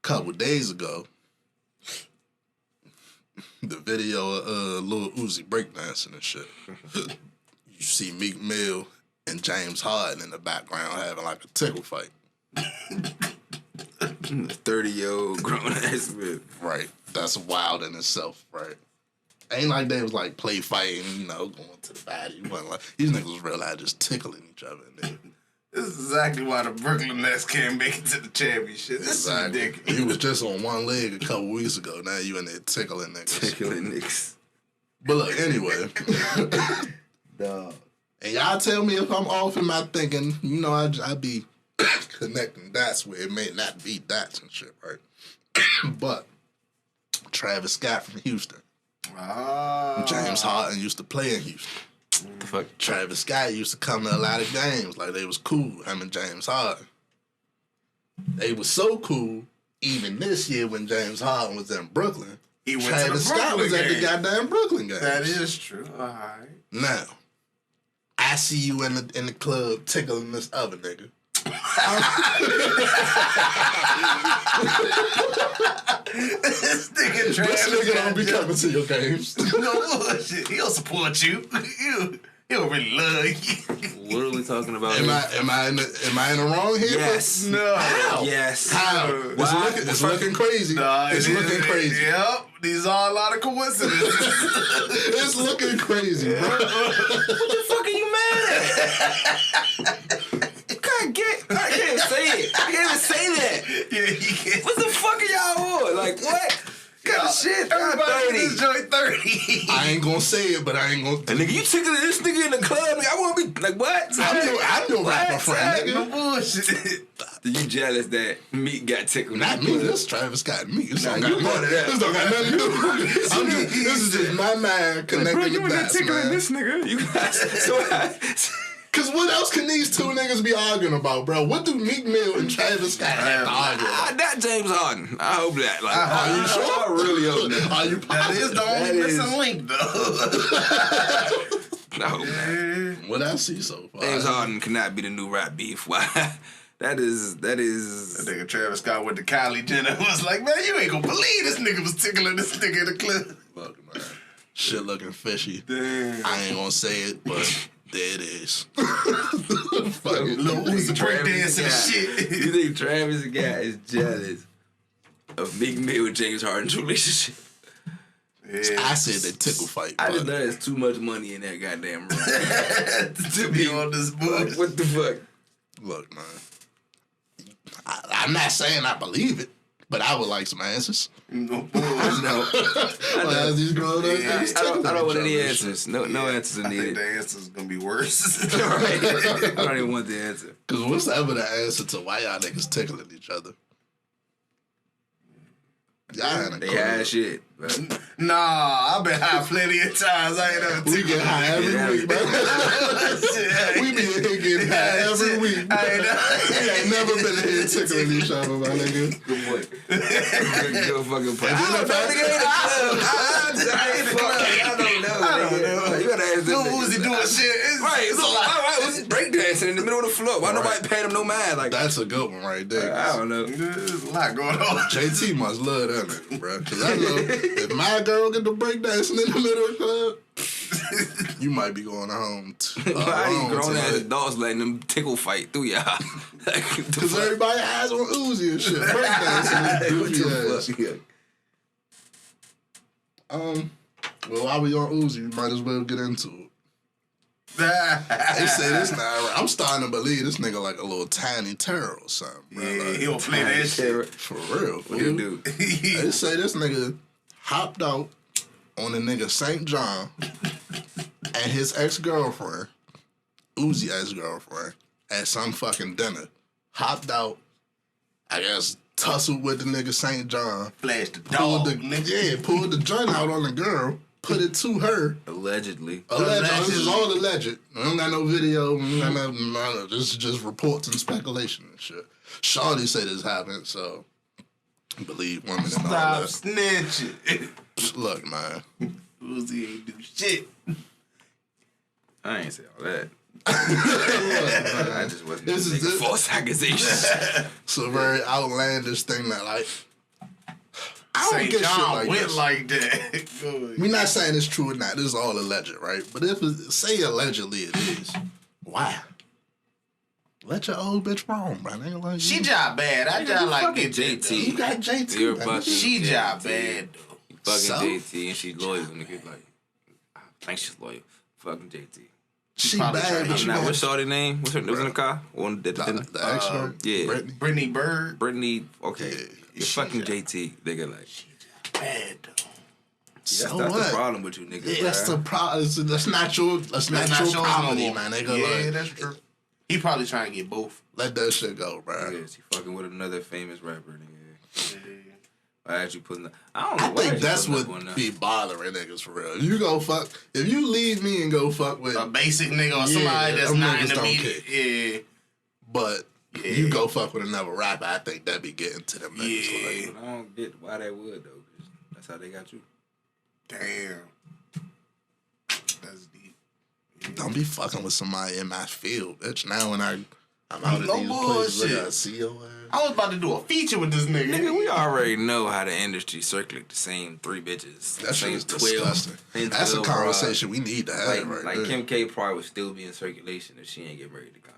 Speaker 2: Couple days ago, the video of Lil Uzi breakdancing and shit. You see Meek Mill and James Harden in the background having like a tickle fight.
Speaker 1: 30-year-old grown ass man.
Speaker 2: Right. That's wild in itself, right? Ain't like they was like play fighting, going to the body. Like, these niggas was real life just tickling each other.
Speaker 3: This is exactly why the Brooklyn Nets can't make it to the championship. This is ridiculous.
Speaker 2: You was just on one leg a couple weeks ago. Now you in there tickling niggas. But look, anyway.
Speaker 1: Dog.
Speaker 2: And y'all tell me if I'm off in my thinking. I be connecting dots where it may not be dots and shit, right? But Travis Scott from Houston. James Harden used to play in Houston.
Speaker 1: The fuck?
Speaker 2: Travis Scott used to come to a lot of games. Like, they was cool, him and James Harden. They was so cool, even this year when James Harden was in Brooklyn, Travis Scott was at the goddamn Brooklyn game.
Speaker 3: That is true. All right.
Speaker 2: Now, I see you in the club tickling this other nigga.
Speaker 3: This nigga
Speaker 2: don't be coming to your games.
Speaker 3: No bullshit. He'll support you. He'll really love you.
Speaker 1: What are we talking about?
Speaker 2: Am I in the wrong here?
Speaker 1: Yes.
Speaker 3: No.
Speaker 2: How?
Speaker 1: Yes.
Speaker 2: How? It's looking crazy.
Speaker 3: Nah,
Speaker 2: it's looking crazy.
Speaker 3: Yep. These are a lot of coincidences.
Speaker 2: It's looking crazy, bro.
Speaker 1: What the fuck are you mad at? I can't say it. I can't even say that.
Speaker 3: Yeah, you can't.
Speaker 1: What the fuck are y'all on? Like, what?
Speaker 2: Gotta
Speaker 1: shit.
Speaker 3: Everybody in
Speaker 1: 30.
Speaker 3: this joint 30.
Speaker 2: I ain't gonna say it, but I ain't gonna.
Speaker 1: And nigga, you tickling this nigga in the club. Nigga, I want to be like, what?
Speaker 2: I'm your rapper friend,
Speaker 3: No
Speaker 2: nigga.
Speaker 3: bullshit.
Speaker 1: You jealous that Meek got tickled?
Speaker 2: Not me. This Travis Scott. Me. This don't
Speaker 1: you
Speaker 2: got
Speaker 1: wanted that.
Speaker 2: This don't got nothing to do. This is just my mind connecting the dots, man.
Speaker 1: this nigga. You guys.
Speaker 2: Cause what else can these two niggas be arguing about, bro? What do Meek Mill and Travis Scott have to argue about?
Speaker 1: Not James Harden. I hope that. Like,
Speaker 2: Are you sure?
Speaker 1: I really hope that.
Speaker 2: Are you
Speaker 3: That is the only missing link, though.
Speaker 1: I hope that.
Speaker 2: What I see so far.
Speaker 1: James Harden cannot be the new rap beef. Why? That is.
Speaker 3: That nigga Travis Scott went to Kylie Jenner and was like, man, you ain't gonna believe this nigga was tickling this nigga in the club.
Speaker 2: Look, man. Shit looking fishy.
Speaker 3: Damn.
Speaker 2: I ain't gonna say it, but there it is. Fucking
Speaker 3: Lil Uzi breakdancing and shit.
Speaker 1: You think Travis Scott is jealous of Meek Mill and James Harden's relationship?
Speaker 3: Yeah.
Speaker 2: I said the tickle fight.
Speaker 1: I just
Speaker 2: but
Speaker 1: know there's too much money in that goddamn room.
Speaker 3: To be on this bullshit.
Speaker 1: What the fuck?
Speaker 2: look, man. I'm not saying I believe it, but I would like some answers.
Speaker 3: No bullshit.
Speaker 1: I know.
Speaker 2: Well, as these grown up,
Speaker 3: Yeah,
Speaker 2: niggas
Speaker 1: I don't
Speaker 2: tickling
Speaker 1: want
Speaker 2: each
Speaker 1: any
Speaker 2: other.
Speaker 1: answers. No answers are
Speaker 3: I think
Speaker 1: needed.
Speaker 3: the answer's gonna be worse.
Speaker 1: Right. I don't even want the answer.
Speaker 2: Cause what's ever the answer to why y'all niggas tickling each other? Y'all in
Speaker 1: They
Speaker 2: a
Speaker 1: had shit. But
Speaker 3: Nah, I've been high plenty of times. I ain't never
Speaker 2: We get high every week, man. We be in here getting high every week. We ain't never been in here tickling each other, my nigga.
Speaker 1: good point. Good fucking point. I don't know, nigga. I don't know. You gotta ask them.
Speaker 3: Lil Uzi doing shit. It's,
Speaker 1: Right,
Speaker 3: it's
Speaker 1: so
Speaker 3: a lot.
Speaker 1: why was breakdancing in the middle of the floor? Why nobody paid him no mind? Like,
Speaker 2: That's a good one right there.
Speaker 1: I don't know.
Speaker 3: There's a lot going on.
Speaker 2: JT must love that nigga, bro. Cause I know if my girl get the breakdancing in the middle of the club, you might be going home.
Speaker 1: Why these grown ass adults letting them tickle fight through y'all?
Speaker 2: Because everybody eyes on Uzi and shit. Breakdancing is goofy ass. Well, while we on Uzi, we might as well get into it. They say this now. Right? I'm starting to believe this nigga like a little tiny terror or something, bro.
Speaker 3: Yeah,
Speaker 2: Like,
Speaker 3: he don't play that shit.
Speaker 2: for real.
Speaker 1: What you do?
Speaker 2: They say this nigga hopped out on a nigga St. John and his ex-girlfriend, Uzi ex-girlfriend, at some fucking dinner. Hopped out, I guess, tussled with the nigga St. John.
Speaker 3: Flash the
Speaker 2: Pulled
Speaker 3: dog,
Speaker 2: the,
Speaker 3: nigga.
Speaker 2: yeah, pulled the joint out on the girl, put it to her.
Speaker 1: Allegedly.
Speaker 2: This is all alleged. We don't got no video. We don't got no, this is just reports and speculation and shit. Shawty said this happened, so believe women and all
Speaker 3: Stop
Speaker 2: that.
Speaker 3: snitching.
Speaker 2: Look, man.
Speaker 3: Uzi ain't do shit.
Speaker 1: I ain't say all that. I just wasn't
Speaker 2: This is
Speaker 1: making
Speaker 2: this-
Speaker 1: false accusations.
Speaker 2: It's a very outlandish thing that, like, I don't
Speaker 3: St.
Speaker 2: get
Speaker 3: John
Speaker 2: shit like
Speaker 3: went
Speaker 2: this.
Speaker 3: like that. Good.
Speaker 2: We're not saying it's true or not. This is all alleged, right? But if it, say allegedly it is, why? Let your old bitch roam, bro. Ain't like
Speaker 3: She
Speaker 2: you.
Speaker 3: job bad. I job like
Speaker 1: fucking
Speaker 3: JT.
Speaker 1: JT.
Speaker 2: You got JT.
Speaker 1: You're
Speaker 2: man.
Speaker 1: fucking
Speaker 3: She job
Speaker 1: JT.
Speaker 3: bad though.
Speaker 1: Fucking
Speaker 2: So?
Speaker 1: JT, and she's loyal. Nigga, like, I think she's loyal. Fucking JT.
Speaker 2: She
Speaker 3: probably
Speaker 2: bad,
Speaker 3: trying
Speaker 2: but
Speaker 3: to-
Speaker 2: she
Speaker 1: Now,
Speaker 2: got
Speaker 1: what's shorty name? What's her? Was in the car? One that
Speaker 2: the ex-girl,
Speaker 1: yeah.
Speaker 2: Brittany.
Speaker 3: Brittany Bird.
Speaker 1: Brittany. Okay,
Speaker 2: Yeah,
Speaker 1: you're
Speaker 2: she
Speaker 1: fucking
Speaker 2: got-
Speaker 1: JT. Nigga, like,
Speaker 3: Bad though.
Speaker 2: So
Speaker 1: that's
Speaker 2: what?
Speaker 1: the problem with you, nigga.
Speaker 2: Yeah, that's
Speaker 1: bruh.
Speaker 2: the problem. That's not your. That's not your property, man. Nigga,
Speaker 3: Yeah,
Speaker 2: like,
Speaker 3: that's true. He probably trying to get both.
Speaker 2: let that shit go, bro.
Speaker 1: Yeah, she fucking with another famous rapper, nigga.
Speaker 3: Yeah.
Speaker 1: I actually putting. I don't know.
Speaker 2: I
Speaker 1: why
Speaker 2: think
Speaker 1: she
Speaker 2: that's
Speaker 1: putting
Speaker 2: what
Speaker 1: up on
Speaker 2: be bothering niggas for real. You go fuck. If you leave me and go fuck with,
Speaker 3: A basic nigga or
Speaker 2: Yeah,
Speaker 3: somebody that's
Speaker 2: them
Speaker 3: not in
Speaker 2: niggas
Speaker 3: the
Speaker 2: don't
Speaker 3: media. Yeah.
Speaker 2: but
Speaker 3: Yeah.
Speaker 2: you go fuck with another rapper, I think that be getting to them niggas.
Speaker 3: Yeah.
Speaker 2: Like,
Speaker 1: But I don't get why that would though. 'Cause that's how they got you.
Speaker 3: Damn. That's deep.
Speaker 2: don't be fucking with somebody in my field, bitch. Now when I'm out of
Speaker 3: No
Speaker 2: these places, I
Speaker 3: bullshit.
Speaker 2: gotta see your ass.
Speaker 3: I was about to do a feature with this nigga.
Speaker 1: Nigga, we already know how the industry circulate the same 3 bitches.
Speaker 2: That shit
Speaker 1: same
Speaker 2: is disgusting.
Speaker 1: same
Speaker 2: That's a
Speaker 1: 12
Speaker 2: conversation we need to have
Speaker 1: broads.
Speaker 2: right
Speaker 1: Like
Speaker 2: there.
Speaker 1: Kim K probably would still be in circulation if she ain't get married to Kanye.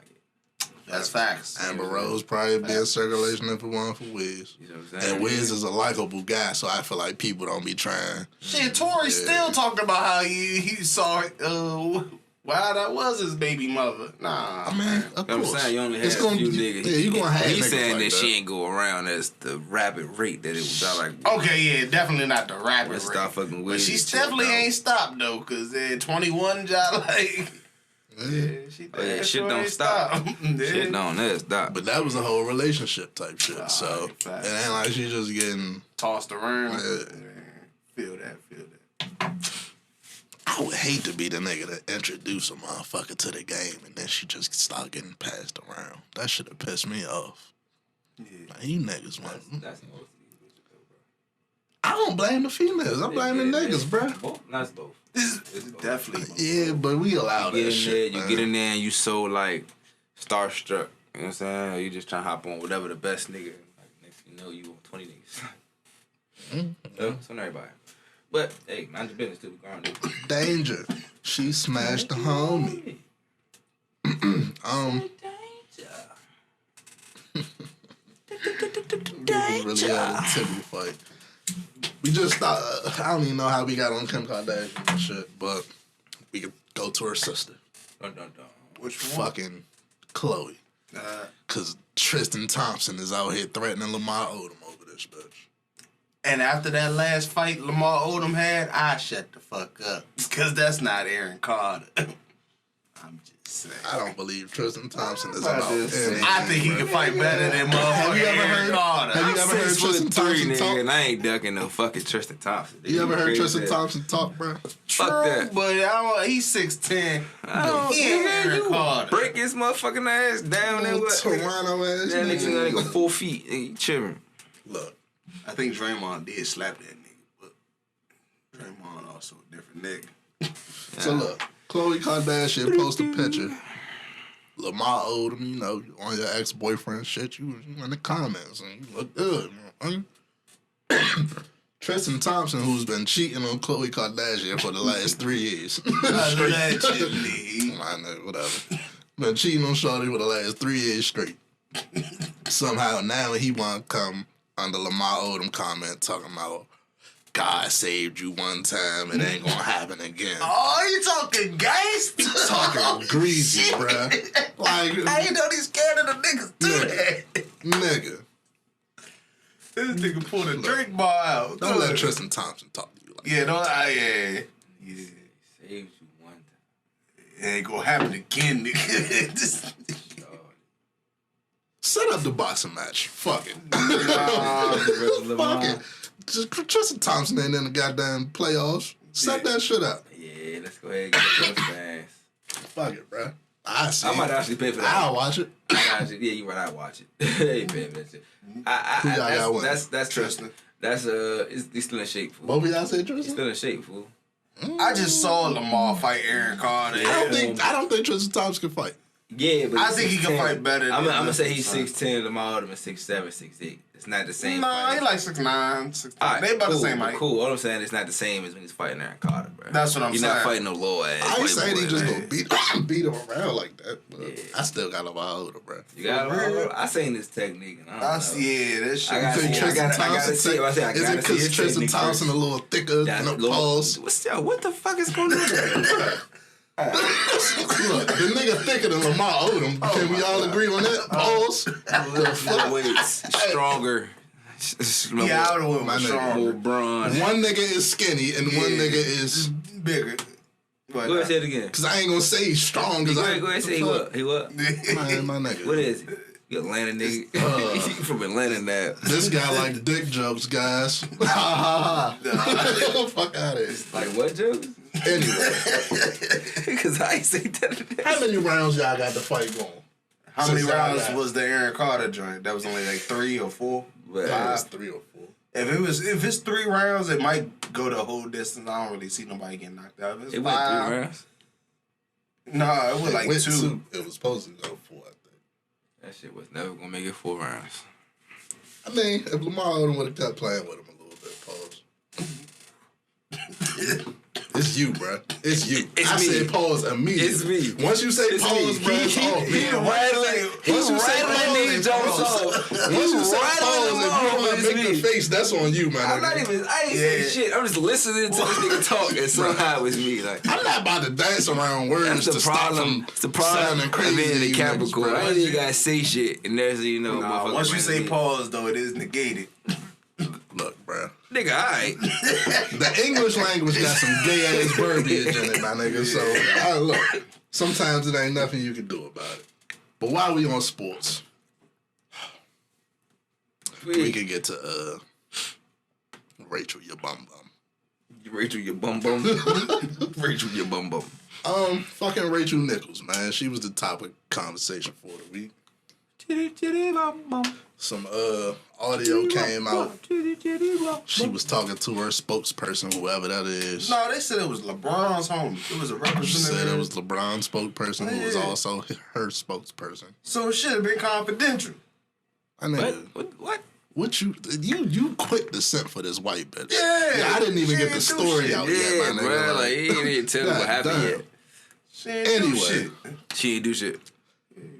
Speaker 3: That's facts.
Speaker 2: Amber Rose probably be in circulation if it weren't for Wiz.
Speaker 1: You know what I'm saying?
Speaker 2: And Wiz is a likable guy, so I feel like people don't be trying.
Speaker 3: Shit, Tory still talking about how he saw Wow, that was his baby mother. Nah,
Speaker 2: I mean, of
Speaker 1: I'm
Speaker 2: course.
Speaker 1: saying you only had a few niggas.
Speaker 2: Yeah, you gonna have
Speaker 1: He's
Speaker 2: niggas
Speaker 1: saying
Speaker 2: like
Speaker 1: that she ain't go around as the rapid rate that it was like.
Speaker 3: Okay, yeah, definitely not the rapid rate.
Speaker 1: Stop fucking with
Speaker 3: But she definitely ain't stopped though, cause 21 job like. Yeah,
Speaker 1: shit don't stop. Shit don't never stop.
Speaker 2: But that was a whole relationship type shit. So it ain't like she just getting
Speaker 3: tossed around. Feel that.
Speaker 2: I would hate to be the nigga that introduced a motherfucker to the game and then she just start getting passed around. That should have pissed me off. Yeah. Like, you niggas, man.
Speaker 1: That's most of these bitches, though, bro.
Speaker 2: I don't blame the females. I blame the niggas, bro.
Speaker 1: That's both.
Speaker 3: This is definitely.
Speaker 2: Yeah, but we allow that shit.
Speaker 1: You get in there and you so like starstruck. You know what I'm saying? Or you just trying to hop on whatever the best nigga. Like next thing you know, you on 20 niggas. So on everybody. But hey, mind your business till we ground.
Speaker 2: Danger. She smashed the homie. Really had a Timmy fight. We just thought, I don't even know how we got on Kim Kardashian and shit, but we could go to her sister.
Speaker 3: Which one?
Speaker 2: Fucking Khloe. Cause Tristan Thompson is out here threatening Lamar Odom over this bitch.
Speaker 3: And after that last fight Lamar Odom had, I shut the fuck up. Cause that's not Aaron Carter. I'm just saying.
Speaker 2: I don't believe Tristan Thompson is about anything.
Speaker 3: I think he can fight better than motherfucking Aaron Carter.
Speaker 2: Have you ever heard Tristan Thompson talk?
Speaker 1: And I ain't ducking no fucking Tristan Thompson.
Speaker 2: You ever heard Tristan Thompson talk, bro?
Speaker 1: Fuck that.
Speaker 3: But he's 6'10".
Speaker 1: He ain't Aaron Carter. Break his motherfucking ass down and what?
Speaker 2: Toronto ass.
Speaker 1: That nigga 4 feet. He chilling.
Speaker 2: Look.
Speaker 3: I think Draymond did slap that nigga, but Draymond also a different nigga.
Speaker 2: So look, Khloe Kardashian posted a picture. Lamar Odom, you know, on your ex-boyfriend shit, you in the comments and you look good, man. Tristan Thompson, who's been cheating on Khloe Kardashian for the last 3 years.
Speaker 3: Allegedly.
Speaker 2: I know, whatever. Been cheating on Shorty for the last 3 years straight. Somehow now he want to come under Lamar Odom comment talking about God saved you one time, it ain't gonna happen again.
Speaker 3: Oh, you talking gangster?
Speaker 2: Talking greasy, bruh. Like,
Speaker 3: I ain't know these Canada niggas do that.
Speaker 2: Nigga.
Speaker 3: This nigga pulled a drink bar out.
Speaker 2: Don't let Tristan Thompson talk to you like that.
Speaker 3: Yeah, don't I?
Speaker 1: Yeah. Saved you one time.
Speaker 3: It ain't gonna happen again, nigga.
Speaker 2: Set up the boxing match. Fuck it. Fuck it. Just Tristan Thompson ain't in the goddamn playoffs. Set that shit up.
Speaker 1: Yeah, let's go ahead and get those fans.
Speaker 2: Fuck it, bro. I see.
Speaker 1: I might actually pay for that.
Speaker 2: I'll watch it.
Speaker 1: Yeah, you right. I watch it. Hey, pay for that shit. That's Tristan. That's he's still in shape, fool.
Speaker 2: Both of y'all say
Speaker 1: He's
Speaker 2: Tristan?
Speaker 1: still in shape, fool.
Speaker 3: I just saw Lamar fight Aaron Carter.
Speaker 2: I don't think Tristan Thompson can fight.
Speaker 1: Yeah, but
Speaker 3: I think he can fight better.
Speaker 1: I'm gonna say he's 6'10", Lamar Odom is 6'7", 6'8". It's not the same.
Speaker 3: Nah, he like 6'9", 6'10".
Speaker 1: Right,
Speaker 3: They about
Speaker 1: cool,
Speaker 3: the same height.
Speaker 1: Cool. All I'm saying it's not the same as when he's fighting Aaron Carter, bro.
Speaker 3: That's what I'm saying.
Speaker 1: He's not fighting no low ass.
Speaker 2: I ain't saying he just
Speaker 1: gonna
Speaker 2: gonna beat him around like that, but
Speaker 1: Yeah.
Speaker 2: I still got a while older, bro.
Speaker 1: You got Odom? I seen this technique. And I don't know.
Speaker 3: Yeah, that shit.
Speaker 1: I gotta see. I gotta see.
Speaker 2: Is it because Tristan Thompson a little thicker than a pulse?
Speaker 1: What the fuck is going on there?
Speaker 2: Look, the nigga thicker than Lamar Odom. Can we all agree on that? Pause.
Speaker 1: More weights, stronger.
Speaker 3: Yeah, I would have went
Speaker 2: My
Speaker 3: with
Speaker 2: nigga.
Speaker 3: Sean.
Speaker 1: More bronze.
Speaker 2: One nigga is skinny and one nigga is
Speaker 3: bigger.
Speaker 1: Go ahead and say it again.
Speaker 2: Cause I ain't gonna say he's strong. Cause
Speaker 1: Go ahead and say he what? He what?
Speaker 2: My nigga.
Speaker 1: What is he? You Atlanta nigga. You from Atlanta now.
Speaker 2: This guy like dick jokes, guys. Ha ha ha. Fuck out of here.
Speaker 1: Like what jokes?
Speaker 2: Anyway,
Speaker 1: Because I ain't say that.
Speaker 2: how many rounds y'all got the fight going?
Speaker 3: How many
Speaker 2: Since
Speaker 3: rounds
Speaker 2: y'all got-
Speaker 3: was the Aaron Carter joint? That was only like 3 or 4.
Speaker 1: But,
Speaker 2: Yeah, it's 3 or 4.
Speaker 3: If it's 3 rounds, it might go the whole distance. I don't really see nobody getting knocked out. If it's
Speaker 1: it went 3
Speaker 3: 5,
Speaker 1: rounds.
Speaker 3: No, it was like
Speaker 2: Went
Speaker 3: 2.
Speaker 2: It was supposed to go 4, I think.
Speaker 1: That shit was never gonna make it 4 rounds.
Speaker 2: I mean, if Lamar Odom would have kept playing with him a little bit, pause. It's you, bro. It's you.
Speaker 1: It's
Speaker 2: I
Speaker 1: me.
Speaker 2: said pause immediately.
Speaker 1: It's me.
Speaker 2: Once you say
Speaker 1: It's
Speaker 2: pause,
Speaker 1: me.
Speaker 2: bro, it's off.
Speaker 1: He rattling. He's rattling these jokes off.
Speaker 2: Once you say
Speaker 1: rattling
Speaker 2: pause,
Speaker 1: them
Speaker 2: if you
Speaker 1: off,
Speaker 2: want to
Speaker 1: it's
Speaker 2: make
Speaker 1: me.
Speaker 2: the face, that's on you, man.
Speaker 1: I ain't saying shit. I'm just listening to this nigga talk, and somehow it's me. Like,
Speaker 2: I'm not about to dance around words
Speaker 1: that's
Speaker 2: to
Speaker 1: the
Speaker 2: stop
Speaker 1: problem.
Speaker 2: from
Speaker 1: It's the problem
Speaker 2: sounding
Speaker 1: of
Speaker 2: crazy.
Speaker 1: being in the
Speaker 2: you niggas,
Speaker 1: Capricorn.
Speaker 2: bro.
Speaker 1: I ain't even gotta say shit, and there's motherfucker.
Speaker 3: Once you say
Speaker 1: randomly.
Speaker 3: pause, though, it is negated.
Speaker 2: Look, bro.
Speaker 1: Nigga, alright.
Speaker 2: The English language got some gay ass verbiage in it, my nigga. So, look, sometimes it ain't nothing you can do about it. But while we on sports, we can get to Rachel, your bum bum.
Speaker 1: Rachel, your bum bum. Rachel, your bum bum.
Speaker 2: Fucking Rachel Nichols, man. She was the topic of conversation for the week. Some audio came out. She was talking to her spokesperson, whoever that is.
Speaker 3: No, they said it was LeBron's homie. It was a
Speaker 2: She
Speaker 3: representative.
Speaker 2: said it was LeBron's spokesperson who was
Speaker 3: Yeah.
Speaker 2: also her spokesperson.
Speaker 3: So it should have been confidential.
Speaker 2: I know.
Speaker 1: What?
Speaker 2: What you quick to sent for this white bitch?
Speaker 3: Yeah,
Speaker 2: I didn't even
Speaker 3: she
Speaker 2: get the
Speaker 3: ain't do
Speaker 2: story
Speaker 3: shit.
Speaker 2: out
Speaker 1: Yeah,
Speaker 2: yet, my
Speaker 1: bro.
Speaker 2: nigga.
Speaker 1: Like, he ain't even tell me what happened
Speaker 2: damn.
Speaker 1: yet.
Speaker 3: She ain't do
Speaker 2: Anyway.
Speaker 3: shit.
Speaker 1: She ain't do shit.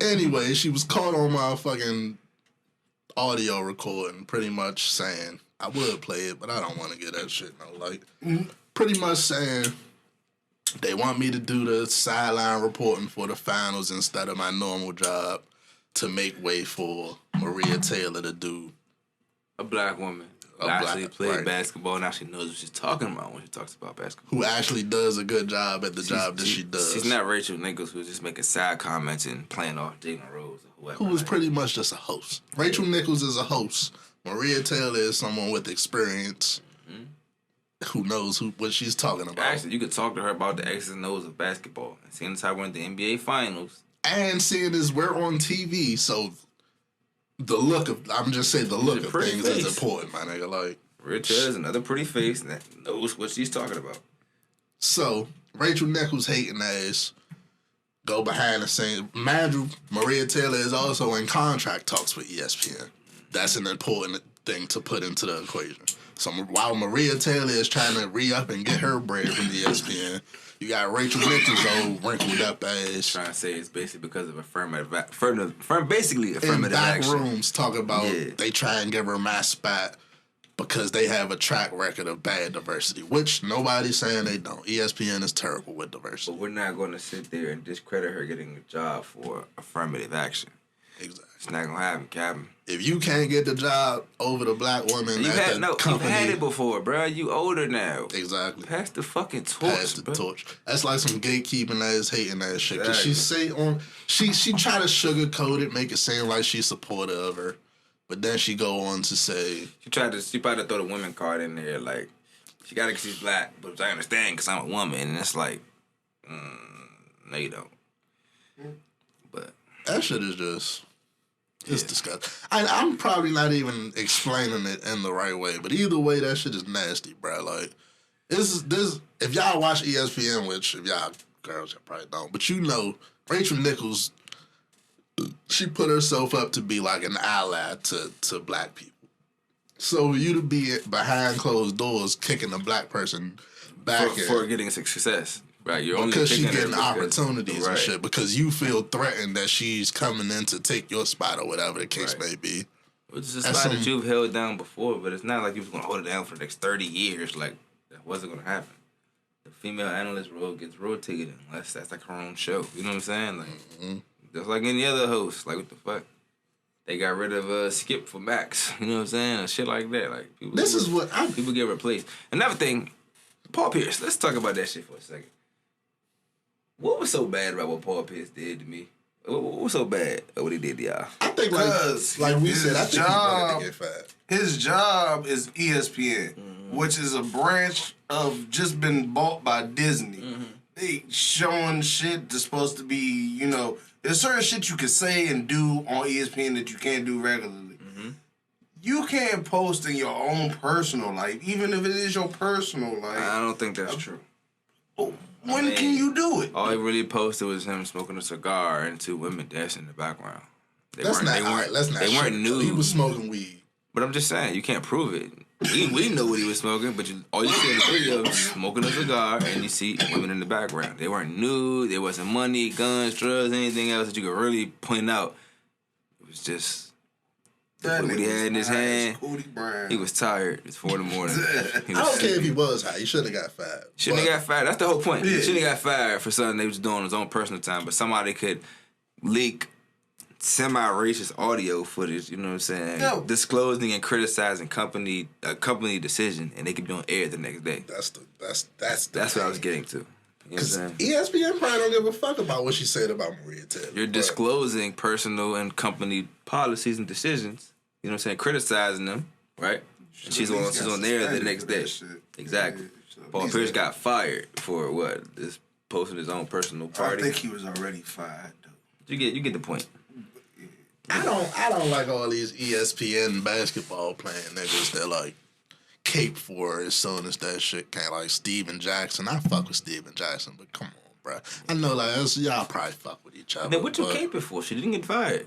Speaker 2: Anyway, she was caught on my fucking audio recording, pretty much saying, I would play it, but I don't want to get that shit no like. Pretty much saying they want me to do the sideline reporting for the finals instead of my normal job to make way for Maria Taylor to do.
Speaker 1: A black woman who actually played basketball and actually knows what she's talking about when she talks about basketball.
Speaker 2: Who actually does a good job at the job that she does.
Speaker 1: She's not Rachel Nichols who's just making side comments and playing off Jalen Rose or whoever.
Speaker 2: Who is pretty much just a host. Rachel Nichols is a host. Maria Taylor is someone with experience who knows what she's talking about.
Speaker 1: Actually, you could talk to her about the X's and O's of basketball. And seeing as how we're in the NBA Finals.
Speaker 2: And seeing as we're on TV, so the look of
Speaker 1: pretty
Speaker 2: things
Speaker 1: face.
Speaker 2: is important, my nigga. Like,
Speaker 1: Maria Taylor is another pretty face that knows what she's talking about.
Speaker 2: so Rachel Nichols hating ass go behind the scenes. Mind you, Maria Taylor is also in contract talks with ESPN. That's an important thing to put into the equation. So while Maria Taylor is trying to re-up and get her bread from ESPN, you got Rachel Nichols' old wrinkled up ass.
Speaker 1: Trying to say it's basically because of affirmative
Speaker 2: In back
Speaker 1: action.
Speaker 2: rooms talking about
Speaker 1: Yeah.
Speaker 2: they try and give her my spot because they have a track record of bad diversity, which nobody's saying they don't. ESPN is terrible with diversity.
Speaker 1: But we're not going to sit there and discredit her getting a job for affirmative action.
Speaker 2: Exactly.
Speaker 1: It's not going to happen, Captain.
Speaker 2: If you can't get the job over the black woman
Speaker 1: You've
Speaker 2: at
Speaker 1: had,
Speaker 2: the
Speaker 1: no,
Speaker 2: company,
Speaker 1: you've had it before, bro. You older now.
Speaker 2: exactly.
Speaker 1: Pass the fucking torch,
Speaker 2: Pass the
Speaker 1: bro.
Speaker 2: torch. That's like some gatekeeping ass, hating ass shit. Cause
Speaker 1: Exactly.
Speaker 2: she try to sugarcoat it, make it seem like she's supportive of her, but then she go on to say,
Speaker 1: She tried to throw the women card in there, like, she got it because she's black, but I understand because I'm a woman, and it's like, no, you don't. But
Speaker 2: that shit is just. It's disgusting. I'm probably not even explaining it in the right way, but either way, that shit is nasty, bro. Like, this. If y'all watch ESPN, which if y'all girls, y'all probably don't, but you know, Rachel Nichols, she put herself up to be like an ally to black people. So you to be behind closed doors kicking a black person back
Speaker 1: for getting success. Right, you're only
Speaker 2: because she's
Speaker 1: picking her
Speaker 2: getting opportunities and
Speaker 1: right.
Speaker 2: shit. Because you feel threatened that she's coming in to take your spot or whatever the case may be.
Speaker 1: Which is a
Speaker 2: That's
Speaker 1: spot that
Speaker 2: some-
Speaker 1: you've held down before, but it's not like you was gonna hold it down for the next 30 years. Like that wasn't gonna happen. The female analyst role gets rotated unless that's like her own show. You know what I'm saying? Like just like any other host. Like what the fuck? They got rid of Skip for Max. You know what I'm saying? Or shit like that. Like people. People get replaced. Another thing, Paul Pierce. Let's talk about that shit for a second. What was so bad about what Paul Pierce did to me? What was so bad about what he did to y'all?
Speaker 2: I think like we said, I think he wanted to get fired.
Speaker 3: His job is ESPN, which is a branch of just been bought by Disney. They showing shit that's supposed to be, there's certain shit you can say and do on ESPN that you can't do regularly. You can't post in your own personal life, even if it is your personal life.
Speaker 1: I don't think that's true.
Speaker 3: When can you do it?
Speaker 1: All he really posted was him smoking a cigar and two women dancing in the background.
Speaker 2: Let's not
Speaker 1: They weren't
Speaker 2: sugarcoat.
Speaker 1: nude.
Speaker 2: He was smoking weed.
Speaker 1: But I'm just saying, you can't prove it. We know what he was smoking, but all you see in the video is smoking a cigar, and you see women in the background. They weren't nude. There wasn't money, guns, drugs, anything else that you could really point out. It was just what he had in his hand. He was tired. It's 4 a.m.
Speaker 2: I don't care if he was high. He should have got fired.
Speaker 1: Shouldn't have got fired. That's the whole point. He shouldn't have got fired for something they was doing on his own personal time, but somebody could leak semi-racist audio footage, you know what I'm saying?
Speaker 3: No.
Speaker 1: Disclosing and criticizing a company decision, and they could be on air the next day.
Speaker 2: That's
Speaker 1: what I was getting to. You know what I'm saying?
Speaker 2: ESPN probably don't give a fuck about what she said about Maria Taylor.
Speaker 1: You're disclosing personal and company policies and decisions. You know what I'm saying? Criticizing them, right? And she's on there the next day. Exactly. Paul Pierce got fired for what? This posting his own personal party.
Speaker 4: I think he was already fired though.
Speaker 1: You get the point.
Speaker 2: I don't like all these ESPN basketball playing niggas that like cape for as soon as that shit came. Like Steven Jackson. I fuck with Steven Jackson, but come on, bro. I know like y'all probably fuck with each other.
Speaker 1: Then what you caping for? She didn't get fired.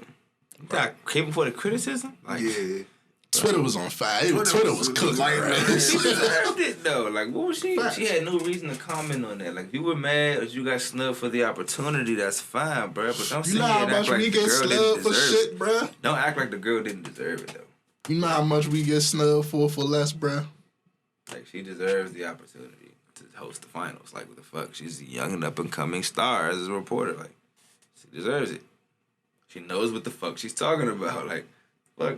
Speaker 1: You got caping for the criticism? Like,
Speaker 4: Yeah.
Speaker 2: Twitter was on fire. Twitter was cooking. Right?
Speaker 1: She deserved it though. Like, what was she? She had no reason to comment on that. Like, if you were mad or you got snubbed for the opportunity, that's fine, bro. But don't sit here and act like the girl didn't deserve it.
Speaker 2: Bro.
Speaker 1: Don't act like the girl didn't deserve it though.
Speaker 2: You know how much we get snubbed for less, bro?
Speaker 1: Like, she deserves the opportunity to host the finals. Like, what the fuck? She's a young and up and coming star as a reporter. Like, she deserves it. She knows what the fuck she's talking about. Like, fuck.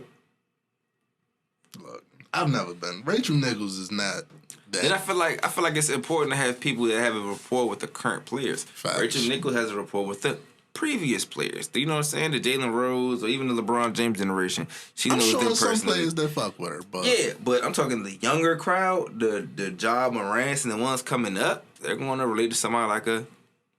Speaker 2: Look, I've never been. Rachel Nichols is not that.
Speaker 1: And I feel like it's important to have people that have a rapport with the current players.
Speaker 2: Facts.
Speaker 1: Rachel Nichols has a rapport with the previous players. You know what I'm saying? The Jalen Rose or even the LeBron James generation. She knows them personally.
Speaker 2: I'm sure some players that fuck with her, but
Speaker 1: yeah, but I'm talking the younger crowd, the Ja Morants and the ones coming up. They're going to relate to somebody like a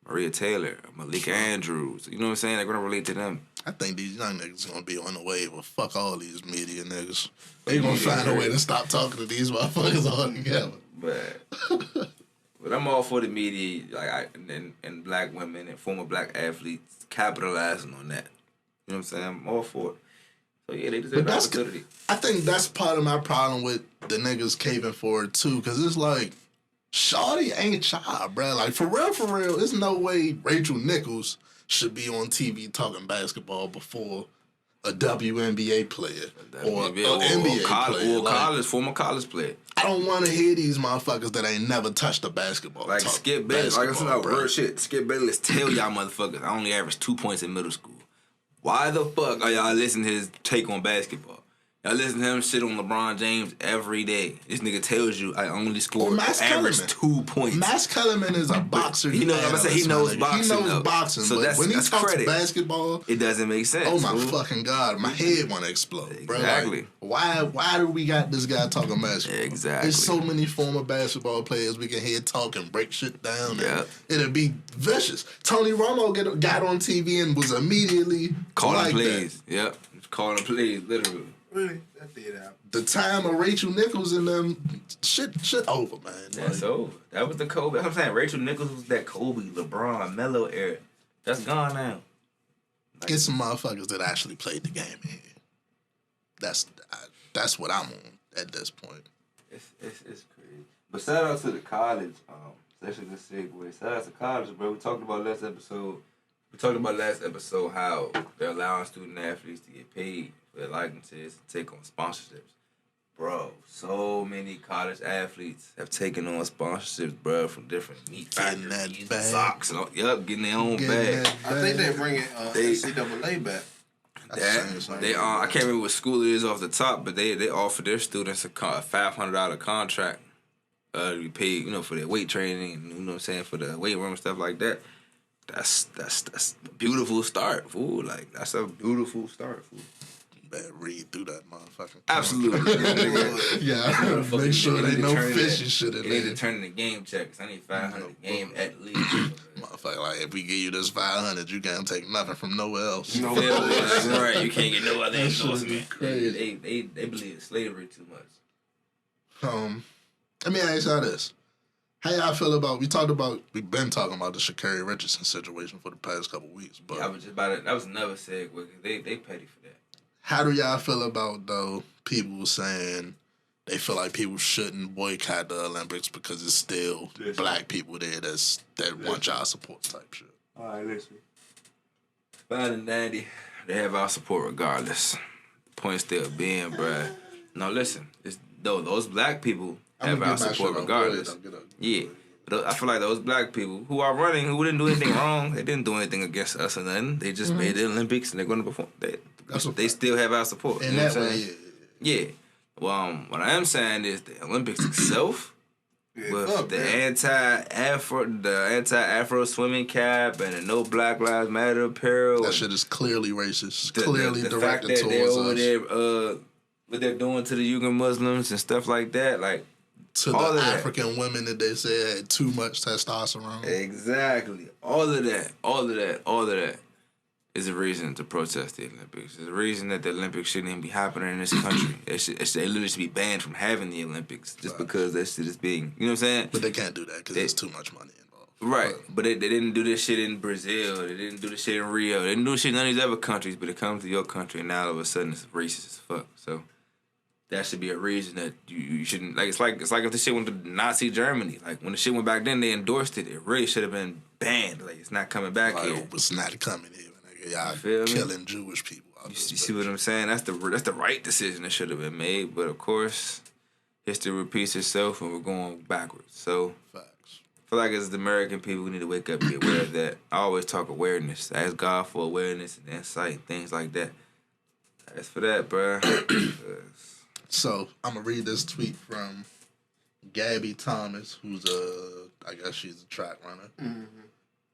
Speaker 1: Maria Taylor, Malika Andrews. You know what I'm saying? They're going to relate to them.
Speaker 2: I think these young niggas gonna be on the wave of fuck all these media niggas. They gonna find a way to stop talking to these motherfuckers altogether.
Speaker 1: But I'm all for the media, like and black women and former black athletes capitalizing on that. You know what I'm saying? I'm all for it. So yeah, they deserve the opportunity.
Speaker 2: I think that's part of my problem with the niggas caving for it too, because it's like, shawty ain't shy, bro. Like for real, there's no way Rachel Nichols should be on TV talking basketball before a WNBA player or an NBA player.
Speaker 1: Former college player.
Speaker 2: I don't want to hear these motherfuckers that ain't never touched a basketball.
Speaker 1: Like Skip Bayless. Like, that's not real shit. Skip Bayless tell y'all motherfuckers I only averaged 2 points in middle school. Why the fuck are y'all listening to his take on basketball? Y'all listen to him shit on LeBron James every day. This nigga tells you I only scored average 2 points.
Speaker 2: Max Kellerman is a boxer.
Speaker 1: He knows boxing.
Speaker 2: He knows
Speaker 1: boxing,
Speaker 2: so but when he talks credit. Basketball,
Speaker 1: it doesn't make sense.
Speaker 2: Oh my fucking God, my head want to explode.
Speaker 1: Exactly.
Speaker 2: Bro. Like, why do we got this guy talking basketball?
Speaker 1: Exactly.
Speaker 2: There's so many former basketball players we can hear talk and break shit down.
Speaker 1: Yeah.
Speaker 2: It'll be vicious. Tony Romo got on TV and was immediately
Speaker 1: calling plays. Yep. Calling plays, literally.
Speaker 4: Really? That did happen.
Speaker 2: The time of Rachel Nichols and them, shit over, man.
Speaker 1: That's over. That was the Kobe. I'm saying Rachel Nichols was that Kobe, LeBron, Melo era. That's gone now.
Speaker 2: Like, get some motherfuckers that actually played the game here. That's what I'm on at this point.
Speaker 1: It's crazy. But shout out to the college. That's a good segue. Shout out to college, bro. We talked about last episode how they're allowing student athletes to get paid for their likeness and take on sponsorships. Bro, so many college athletes have taken on sponsorships, bro, from different meat factories, socks, and all, getting their own bag.
Speaker 4: I think they're bringing NCAA back.
Speaker 1: I can't remember what school it is off the top, but they offer their students a $500 contract to be paid, for their weight training, and you know what I'm saying, for the weight room and stuff like that. That's a beautiful start, fool. Like, that's a beautiful start, fool.
Speaker 2: Better read through that motherfucking.
Speaker 1: Absolutely.
Speaker 2: Yeah, make sure there ain't no fishy shit in there.
Speaker 1: They need to turn in the game checks. I need 500 a game at least.
Speaker 2: Motherfucker, like, if we give you this 500, you can't take nothing from nowhere else.
Speaker 1: That's right. You can't get no other endorsement. Crazy. They believe in slavery too much.
Speaker 2: Let me ask y'all this. How y'all feel about, we've been talking about the Sha'Carri Richardson situation for the past couple weeks, but
Speaker 1: I was just about it. That was another segue. They petty for that.
Speaker 2: How do y'all feel about, though, people saying they feel like people shouldn't boycott the Olympics because it's still black people there that want y'all support type shit.
Speaker 1: All right, listen. Fine and dandy, they have our support regardless. Point still being, bruh. No, listen. Those black people have our support regardless. Yeah. But I feel like those black people who are running, who didn't do anything wrong, they didn't do anything against us or nothing. They just made the Olympics and they're going to perform. They still have our support.
Speaker 2: In that way,
Speaker 1: yeah. Well, what I am saying is the Olympics itself, with the anti-Afro swimming cap and the no Black Lives Matter apparel.
Speaker 2: That shit is clearly racist. Clearly
Speaker 1: the
Speaker 2: directed
Speaker 1: fact that they're
Speaker 2: towards
Speaker 1: over
Speaker 2: us.
Speaker 1: there, what they're doing to the Uyghur Muslims and stuff like that, like
Speaker 2: to the African women that they said had too much testosterone.
Speaker 1: Exactly. All of that is a reason to protest the Olympics. It's a reason that the Olympics shouldn't even be happening in this country. They literally should be banned from having the Olympics just because that shit is being, you know what I'm saying?
Speaker 2: But they can't do that because there's too much money involved.
Speaker 1: Right. But they didn't do this shit in Brazil. They didn't do this shit in Rio. They didn't do this shit in none of these other countries, but it comes to your country and now all of a sudden it's racist as fuck. So that should be a reason that you shouldn't, like, it's like if the shit went to Nazi Germany. Like, when the shit went back then, they endorsed it. It really should have been banned. Like, it's not coming back here.
Speaker 2: It's not coming here. Y'all killing Jewish people.
Speaker 1: You see what I'm saying? That's the right decision that should have been made. But, of course, history repeats itself and we're going backwards. So,
Speaker 2: facts.
Speaker 1: I feel like as the American people, we need to wake up and be aware of that. I always talk awareness. I ask God for awareness and insight and things like that. As for that, bruh.
Speaker 2: So, I'm going to read this tweet from Gabby Thomas, who's I guess she's a track runner. Mm-hmm.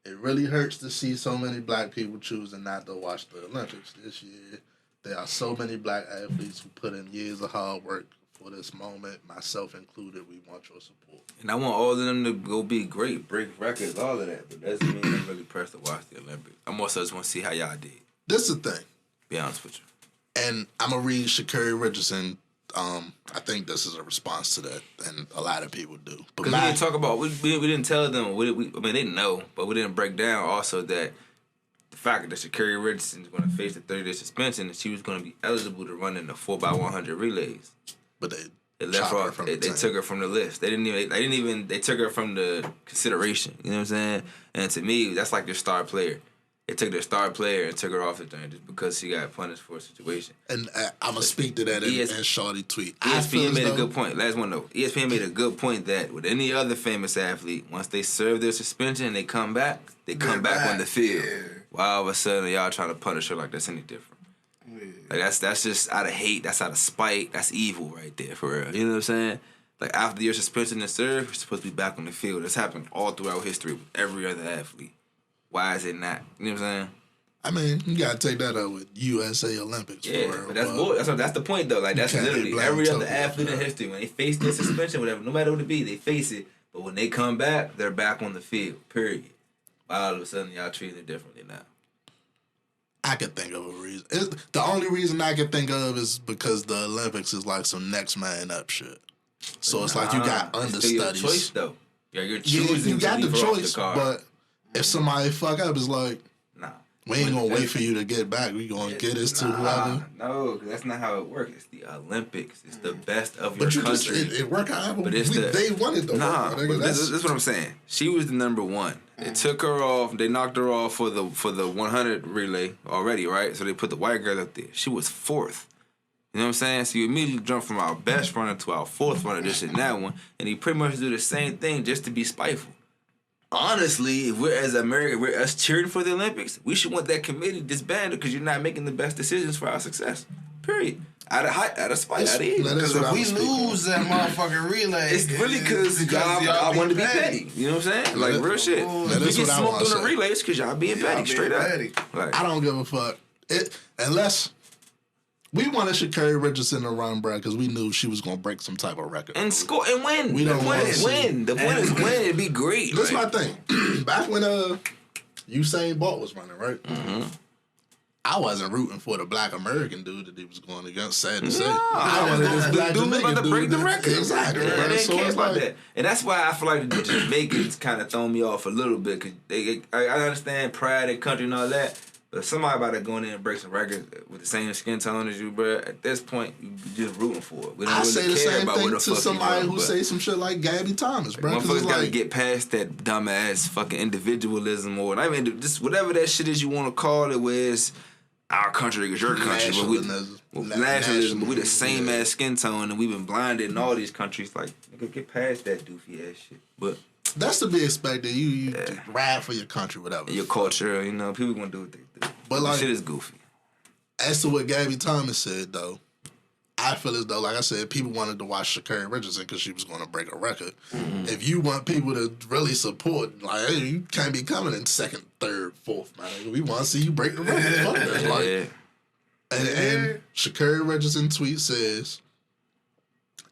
Speaker 2: It really hurts to see so many black people choosing not to watch the Olympics this year. There are so many black athletes who put in years of hard work for this moment, myself included. We want your support.
Speaker 1: And I want all of them to go be great, break records, all of that. But that doesn't mean I'm really pressed to watch the Olympics. I'm also just want to see how y'all did.
Speaker 2: This is the thing.
Speaker 1: Be honest with you.
Speaker 2: And I'm going to read Sha'Carri Richardson. I think this is a response to that, and a lot of people do.
Speaker 1: Because we didn't talk about, we didn't tell them, I mean, they didn't know, but we didn't break down also that the fact that Sha'Carri Richardson is going to face a 30-day suspension and she was going to be eligible to run in the 4x100 relays.
Speaker 2: But
Speaker 1: they left her off. They took her from the list. They took her from the consideration. You know what I'm saying? And to me, that's like their star player. They took their star player and took her off the thing just because she got punished for a situation.
Speaker 2: And I'm going to speak to that in Shorty tweet.
Speaker 1: ESPN made a good point. Last one, though. ESPN made a good point that with any other famous athlete, once they serve their suspension and they come back on the field. Yeah. Why all of a sudden y'all trying to punish her like that's any different? Yeah. Like that's just out of hate. That's out of spite. That's evil right there, for real. You know what I'm saying? Like, after your suspension is served, you're supposed to be back on the field. That's happened all throughout history with every other athlete. Why is it not? You know what I'm saying?
Speaker 2: I mean, you gotta take that up with USA Olympics.
Speaker 1: Yeah, but that's the point though. Like, that's literally every other athlete in history when they face their suspension, whatever, no matter what it be, they face it. But when they come back, they're back on the field. Period. Why all of a sudden y'all treating it differently now?
Speaker 2: I could think of a reason. The only reason I can think of is because the Olympics is like some next man up shit. So it's like you got understudies.
Speaker 1: It's your choice though. Yeah, you're choosing.
Speaker 2: You got the choice, but if somebody fuck up, it's like, we ain't gonna wait for you to get back. We gonna get us to whoever.
Speaker 1: No, because that's not how it works. It's the Olympics. It's the best of your country.
Speaker 2: It worked out. But they wanted the
Speaker 1: this is what I'm saying. She was the number one. They took her off. They knocked her off for the 100 relay already, right? So they put the white girl up there. She was fourth. You know what I'm saying? So you immediately jump from our best runner to our fourth runner, this and that one, and he pretty much do the same thing just to be spiteful. Honestly, if we're as America, we're us cheering for the Olympics, we should want that committee disbanded because you're not making the best decisions for our success. Period. Out of spite, out of evil.
Speaker 3: Because if we lose that motherfucking relay,
Speaker 1: it's really because y'all want to be petty. You know what I'm saying? Like, real shit. We get smoked on the relays because y'all being petty, straight up.
Speaker 2: Like, I don't give a fuck. Unless we wanted Sha'Carri Richardson to run, bro, because we knew she was gonna break some type of record
Speaker 1: and score and win.
Speaker 2: We don't want to
Speaker 1: win. The point is win. It'd be great.
Speaker 2: That's my thing. Back when Usain Bolt was running, right? Mm-hmm. I wasn't rooting for the black American dude that he was going against. Sad to say, I wanted this black Jamaican dude
Speaker 1: to break the record.
Speaker 2: Exactly.
Speaker 1: Yeah, they so care about that, and that's why I feel like the Jamaicans kind of throw me off a little bit because I understand pride and country and all that. But if somebody about to go in there and break some records with the same skin tone as you, bro, at this point, you just rooting for it. We don't
Speaker 2: I
Speaker 1: really
Speaker 2: say the
Speaker 1: care
Speaker 2: same
Speaker 1: about
Speaker 2: thing
Speaker 1: where the
Speaker 2: to
Speaker 1: fuck
Speaker 2: somebody
Speaker 1: you
Speaker 2: who say some shit like Gabby Thomas, bro.
Speaker 1: Motherfuckers gotta get past that dumbass fucking individualism or not even just whatever that shit is you want to call it, where it's our country is your country, nationalism, but we the same ass skin tone and we've been blinded in all these countries. Like, nigga, get past that doofy ass shit. But
Speaker 2: that's to be expected. You ride for your country, whatever.
Speaker 1: Your culture, you know, people gonna do what they do.
Speaker 2: But like,
Speaker 1: shit is goofy.
Speaker 2: As to what Gabby Thomas said, though, I feel as though, like I said, people wanted to watch Sha'Carri Richardson because she was going to break a record. Mm-hmm. If you want people to really support, like, hey, you can't be coming in second, third, fourth, man. We want to see you break the record. Fuck that. Like, and Sha'Carri Richardson tweet says,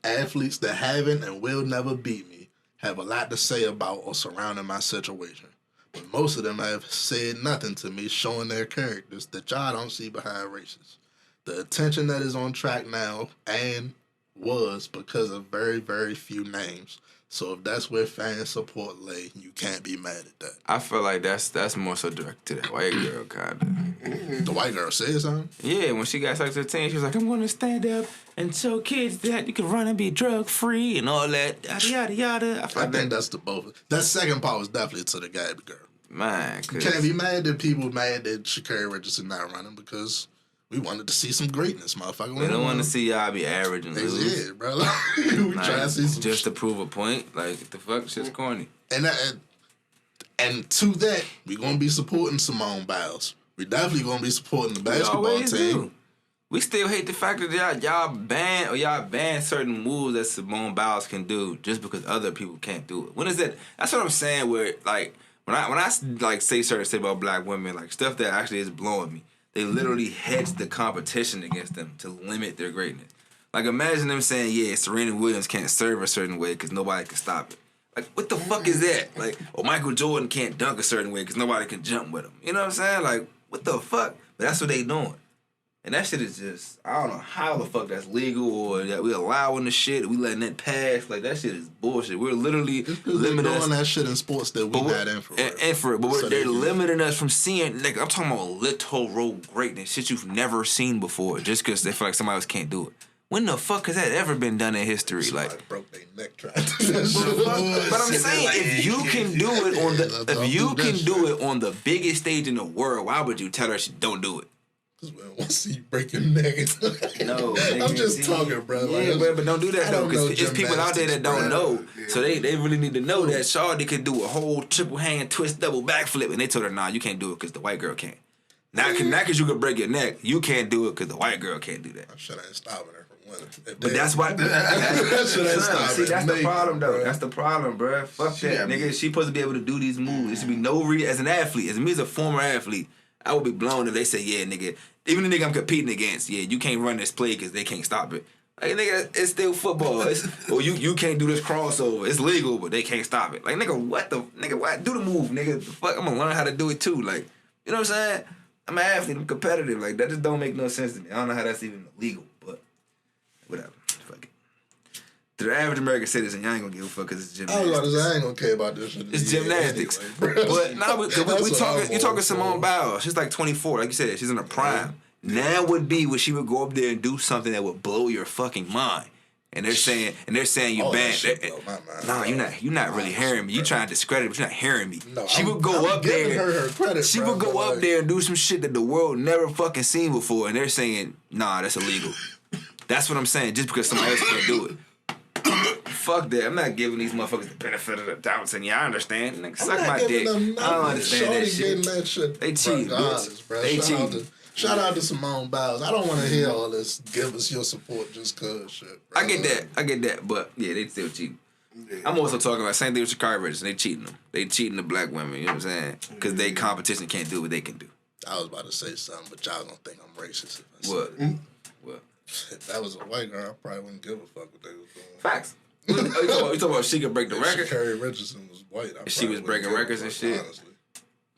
Speaker 2: athletes that haven't and will never beat me have a lot to say about or surrounding my situation. But most of them have said nothing to me, showing their characters that y'all don't see behind races. The attention that is on track now and was because of very, very few names. So if that's where fan support lay, you can't be mad at that.
Speaker 1: I feel like that's more so direct to that white girl, kind of.
Speaker 2: The white girl said something?
Speaker 1: Yeah, when she got stuck to the team, she was like, I'm going to stand up and show kids that you can run and be drug-free and all that, yada, yada, yada.
Speaker 2: I think that's the both. That second part was definitely to the Gabby girl.
Speaker 1: Man,
Speaker 2: you can't be mad that people mad that Sha'Carri Richardson not running because we wanted to see some greatness, motherfucker.
Speaker 1: They don't want to see y'all be average and lose.
Speaker 2: Yeah, bro. Like, we try to see some
Speaker 1: just to prove a point. Like, the fuck, shit's corny.
Speaker 2: And to that, we gonna be supporting Simone Biles. We definitely gonna be supporting the basketball team.
Speaker 1: Do. We still hate the fact that y'all ban certain moves that Simone Biles can do just because other people can't do it. When is that? That's what I'm saying. Where like when I like say certain shit about black women, like stuff that actually is blowing me. They literally hedge the competition against them to limit their greatness. Like, imagine them saying, yeah, Serena Williams can't serve a certain way because nobody can stop it. Like, what the fuck is that? Like, or Michael Jordan can't dunk a certain way because nobody can jump with him. You know what I'm saying? Like, what the fuck? But that's what they doing. And that shit is just, I don't know how the fuck that's legal or that we allowing the shit, we letting it pass. Like, that shit is bullshit. We're literally limiting
Speaker 2: doing that shit in sports that we're not in for it.
Speaker 1: And for it. But so they're limiting us from seeing, like, I'm talking about literal greatness, shit you've never seen before, just because they feel like somebody else can't do it. When the fuck has that ever been done in history?
Speaker 2: Somebody
Speaker 1: like,
Speaker 2: broke their neck trying to do that shit.
Speaker 1: But I'm saying, if you can do it on the biggest stage in the world, why would you tell her she don't do it?
Speaker 2: Because we don't want to see you break your neck.
Speaker 1: No,
Speaker 2: I'm just talking, bro.
Speaker 1: Yeah,
Speaker 2: like,
Speaker 1: but don't do that though, because it's people out there that don't know.
Speaker 4: Yeah.
Speaker 1: So they really need to know that Shawty could do a whole triple hand twist, double backflip, and they told her, nah, you can't do it because the white girl can't. Not because you could break your neck, you can't do it because the white girl can't do that.
Speaker 2: I should have stopped her from winning.
Speaker 1: But that's why. See, that's the problem, though. Bro. That's the problem, bro. Fuck that, nigga. She supposed to be able to do these moves. There should be no reason. As an athlete, as me as a former athlete, I would be blown if they say, yeah, nigga, even the nigga I'm competing against, yeah, you can't run this play because they can't stop it. Like, nigga, it's still football. Or you can't do this crossover. It's legal, but they can't stop it. Like, nigga, what? Do the move, nigga. The fuck, I'm gonna learn how to do it too. Like, you know what I'm saying? I'm an athlete. I'm competitive. Like, that just don't make no sense to me. I don't know how that's even illegal, but whatever. Fuck it. To the average American citizen, y'all ain't gonna give a fuck because it's gymnastics.
Speaker 2: I was about to say, I ain't gonna care about this shit.
Speaker 1: It's gymnastics. Anyway, but now you talking Simone Biles. She's like 24. Like you said, she's in her prime. Now would be when she would go up there and do something that would blow your fucking mind. And they're saying you banned. No, you're not really hearing me. You trying to discredit, but you're not hearing me. No, she would go up there. She would go up there and do some shit that the world never fucking seen before, and they're saying, nah, that's illegal. That's what I'm saying. Just because somebody else can't do it. Fuck that. I'm not giving these motherfuckers the benefit of the doubt saying, yeah, I understand. Nigga, suck my dick. I don't understand that shit. They cheat, bitch. They cheat.
Speaker 2: Shout out to Simone Biles. I don't want to hear all this give us your support just cause shit. Bro.
Speaker 1: I get that, but yeah, they still cheating. Yeah. I'm also talking about same thing with Sha'Carri Richardson. They cheating them. They cheating the black women, you know what I'm saying? Because they competition can't do what they can do.
Speaker 2: I was about to say something, but y'all gonna think I'm racist if I say
Speaker 1: what?
Speaker 2: It.
Speaker 1: What?
Speaker 2: If that was a white girl, I probably wouldn't give a fuck what they was doing.
Speaker 1: Facts. You talking about she could break the record?
Speaker 2: Sha'Carri Richardson was white.
Speaker 1: She was breaking records and shit. Honestly.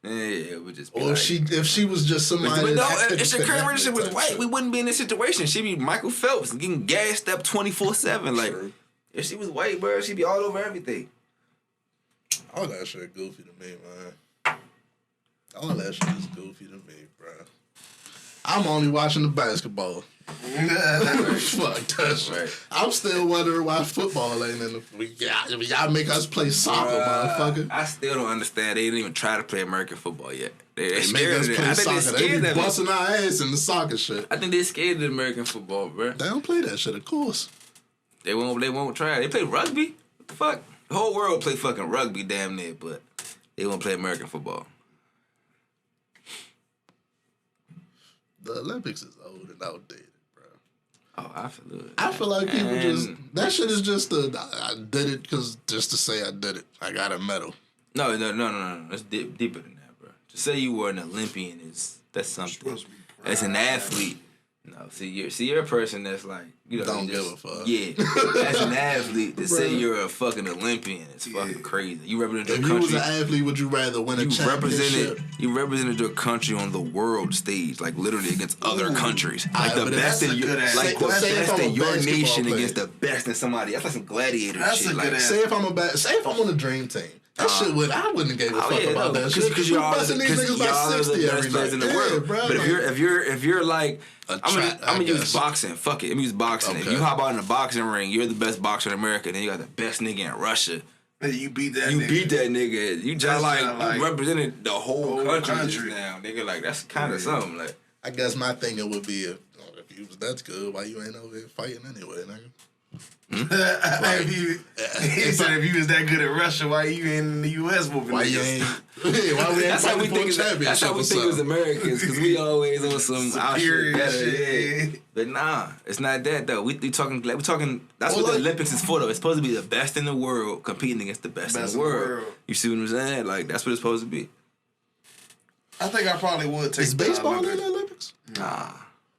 Speaker 1: Yeah, it would just be
Speaker 2: or if she was just somebody.
Speaker 1: But no, if Sha'Carri Richardson was white, we wouldn't be in this situation. She'd be Michael Phelps getting gassed up 24/7. Like, if she was white, bro, she'd be all over everything.
Speaker 2: All that shit goofy to me, man. All that shit is goofy to me, bro. I'm only watching the basketball. Fuck that shit. Right. I'm still wondering why football ain't in the. Y'all make us play soccer, motherfucker.
Speaker 1: I still don't understand. They didn't even try to play American football yet. They
Speaker 2: make us play soccer. They be busting our ass in the soccer shit.
Speaker 1: I think they're scared of American football, bro.
Speaker 2: They don't play that shit, of course.
Speaker 1: They won't try. They play rugby. What the fuck? The whole world play fucking rugby, damn near, but they won't play American football.
Speaker 2: The Olympics is old and outdated, bro.
Speaker 1: Oh, I feel it.
Speaker 2: I feel like people just that shit is just I did it just to say I did it. I got a medal.
Speaker 1: No. It's deeper than that, bro. To say you were an Olympian that's something. As an athlete. No, you're a person that's like, you know,
Speaker 2: don't give a fuck.
Speaker 1: Yeah, as an athlete, to say you're a fucking Olympian, it's fucking crazy. You represent your country.
Speaker 2: If you was an athlete, would you rather win a championship?
Speaker 1: You represented your country on the world stage, like literally against other countries, like the best in your, like the best in your nation against the best in somebody. That's like some gladiator shit. Like,
Speaker 2: say if I'm on a dream team. That shit I wouldn't have gave a fuck about that shit. Because y'all are the
Speaker 1: best in the world. Bro. But if you're like, I'm gonna use boxing. Fuck it, I'm gonna use boxing. Okay. If you hop out in a boxing ring, you're the best boxer in America. Then you got the best nigga in Russia.
Speaker 3: And you beat that.
Speaker 1: Nigga. You just like you represented the whole country now, nigga. Like that's kind of something. Like
Speaker 2: I guess my thinking would be if you was that good, why you ain't over here fighting anyway, nigga?
Speaker 3: Like, he said if you was that good at Russia, why you in the U.S. moving?
Speaker 2: Why you ain't? Why we ain't
Speaker 1: that's how we think. That's how we think as Americans, because we always on some
Speaker 3: superior shit.
Speaker 1: Yeah. But nah, it's not that though. We talking. That's what the Olympics is for though. It's supposed to be the best in the world competing against the best in the world. You see what I'm saying? Like that's what it's supposed to be.
Speaker 3: I think I probably would take.
Speaker 2: Is baseball in the Olympics?
Speaker 1: Nah.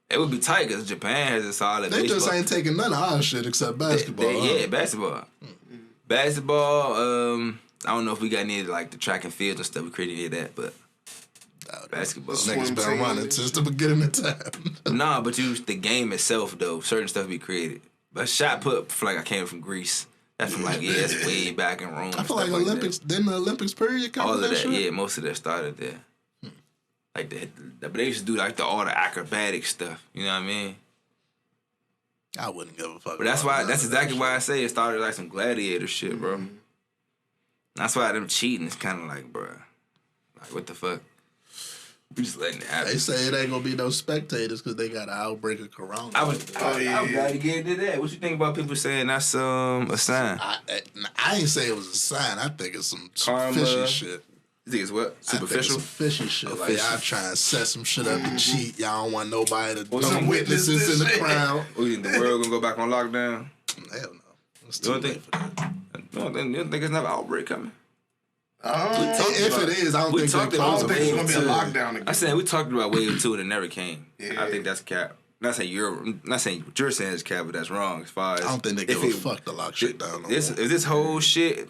Speaker 1: It would be tight because Japan has a solid baseball.
Speaker 2: They just ain't taking none of our shit except basketball.
Speaker 1: Yeah, basketball. Mm-hmm. Basketball, I don't know if we got any like the track and field and stuff. We created any of that, but basketball.
Speaker 2: Niggas been running since the beginning of time.
Speaker 1: Nah, but the game itself though, certain stuff be created. But shot put for like I came from Greece. That's from like that's way back in Rome.
Speaker 2: I feel like Olympics. Didn't the Olympics period come?
Speaker 1: All of that, yeah, most of that started there. Like but they used to do like all the acrobatic stuff. You know what I mean?
Speaker 2: I wouldn't give a fuck.
Speaker 1: But that's exactly why I say it started like some gladiator shit, bro. Mm-hmm. That's why them cheating is kind of like, bro, like what the fuck? We just letting it happen.
Speaker 2: They say it ain't gonna be no spectators because they got an outbreak of corona.
Speaker 1: I was glad to get into that. What you think about people saying that's a sign?
Speaker 2: I ain't say it was a sign. I think it's some
Speaker 1: karma,
Speaker 2: fishy shit.
Speaker 1: You think it's what? Superficial?
Speaker 2: I think it's some fishy shit. Like y'all trying to set some shit up to cheat. Y'all don't want nobody to some witnesses in the crowd.
Speaker 1: Oh, you think the world gonna go back on lockdown?
Speaker 2: Hell no. It's too late for that.
Speaker 1: You don't think it's another outbreak coming?
Speaker 2: If it is, I don't think
Speaker 3: it's gonna be a lockdown again.
Speaker 1: I said we talked about wave 2 and it never came. Yeah. I think that's cap. Not saying what you're saying is cap, but that's wrong as far as
Speaker 2: I don't think they give a fuck to lock shit down.
Speaker 1: If this whole shit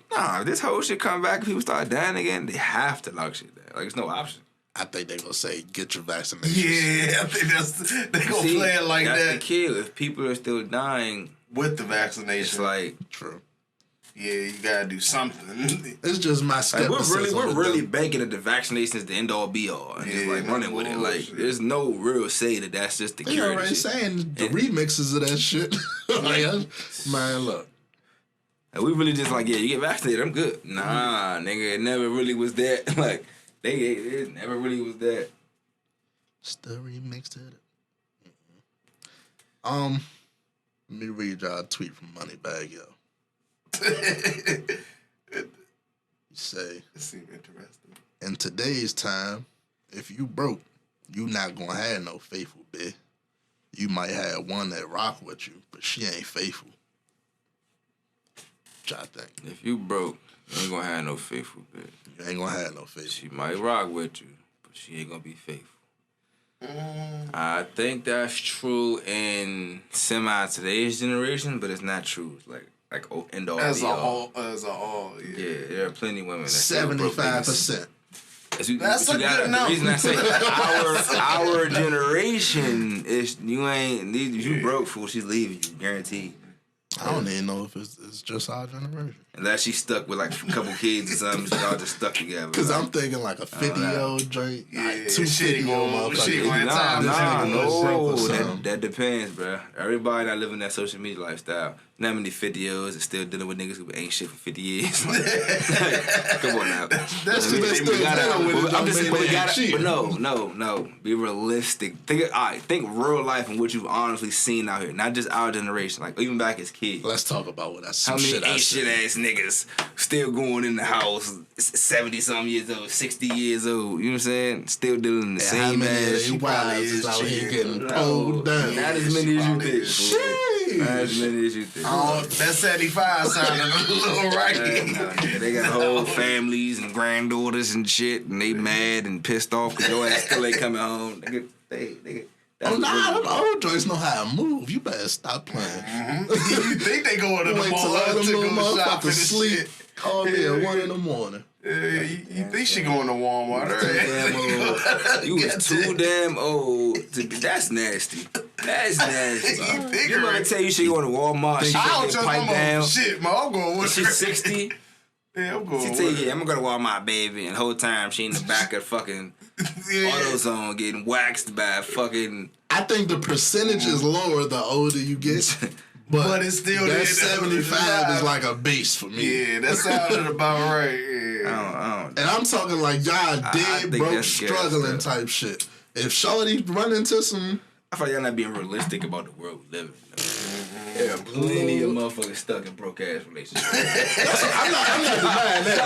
Speaker 1: come back and people start dying again, they have to lock shit down. Like it's no option.
Speaker 2: I think they gonna say get your vaccination.
Speaker 3: Yeah, I think they gonna play it like that.
Speaker 1: That's the kill. If people are still dying
Speaker 3: with the vaccination,
Speaker 1: it's like
Speaker 2: true.
Speaker 3: Yeah, you gotta do something.
Speaker 2: It's just my skepticism.
Speaker 1: Like we're really banking that the vaccination is the end all be all, and just like running with it. Like there's no real say that that's just the cure.
Speaker 2: They already saying the remixes of that shit. Man, look.
Speaker 1: Like, we really just like you get vaccinated, I'm good. Nah, nigga, it never really was that. Like it never really was that.
Speaker 2: Still remixed it. Let me read y'all a tweet from Moneybag Yo. You say,
Speaker 3: it seems interesting.
Speaker 2: In today's time, if you broke, you not gonna have no faithful bitch. You might have one that rock with you, but she ain't faithful. What y'all think?
Speaker 1: If you broke, you ain't gonna have no faithful bitch.
Speaker 2: You ain't gonna have no faithful.
Speaker 1: She might rock with you, but she ain't gonna be faithful. I think that's true in today's generation, but it's not true. It's like end all
Speaker 3: as
Speaker 1: be
Speaker 3: a
Speaker 1: all.
Speaker 3: Yeah,
Speaker 1: there are plenty of women.
Speaker 2: 75%.
Speaker 3: That's a good number.
Speaker 1: The reason I say our generation is you broke fool. She's leaving you, guaranteed.
Speaker 2: I don't even know if it's just our generation.
Speaker 1: Unless she's stuck with like a couple kids or something, y'all just stuck together.
Speaker 2: Because I'm thinking like a 50-year-old joint, like 2 50-year-old motherfuckers.
Speaker 1: That depends, bro. Everybody not living that social media lifestyle. Not many 50-year-olds are still dealing with niggas who ain't shit for 50 years. Like, come on now.
Speaker 2: That's because they still dealing with it.
Speaker 1: I'm just saying, but
Speaker 2: cheap.
Speaker 1: no. Be realistic. Think real life and what you've honestly seen out here. Not just our generation. Like, even back as kids.
Speaker 2: Let's talk about what I see.
Speaker 1: How many ain't shit ass niggas still going in the house, 70-something years old, 60 years old, you know what I'm saying? Still dealing the same ass shit.
Speaker 2: Wives out here getting pulled down.
Speaker 1: Not as many as you think. Not as many as you think.
Speaker 3: Oh, that 75 sounded a little right.
Speaker 1: They got whole families and granddaughters and shit, and they mad and pissed off because your ass still ain't coming home.
Speaker 2: Them old joints know how to move. You better stop playing.
Speaker 3: Mm-hmm. You think they going to the
Speaker 2: Wait till all them
Speaker 3: mall
Speaker 2: little
Speaker 3: to go shopping
Speaker 2: motherfuckers sleep. Call me at 1 a.m.
Speaker 3: You think she going to Walmart? Right?
Speaker 1: You was too damn old to be. That's nasty. That's nasty. You gonna tell you she going to Walmart? She
Speaker 3: I don't
Speaker 1: get pipe down.
Speaker 3: Shit, man. I'm going with
Speaker 1: She's 60.
Speaker 3: Yeah, I'm going
Speaker 1: She
Speaker 3: with
Speaker 1: tell you, yeah, I'm gonna go to Walmart, baby, and the whole time she in the back of fucking AutoZone getting waxed by fucking.
Speaker 2: I think the percentage is lower the older you get. But
Speaker 3: it's still
Speaker 2: that
Speaker 3: there.
Speaker 2: 75 is like a base for me.
Speaker 3: Yeah, that sounded about right. Yeah.
Speaker 1: I don't.
Speaker 2: And I'm talking like y'all dead
Speaker 1: think
Speaker 2: broke
Speaker 1: that's
Speaker 2: struggling
Speaker 1: gas,
Speaker 2: type shit. If Shorty run into some,
Speaker 1: I feel like y'all not being realistic about the world we live in. There are plenty of motherfuckers stuck in broke ass relationships.
Speaker 2: I'm not denying that,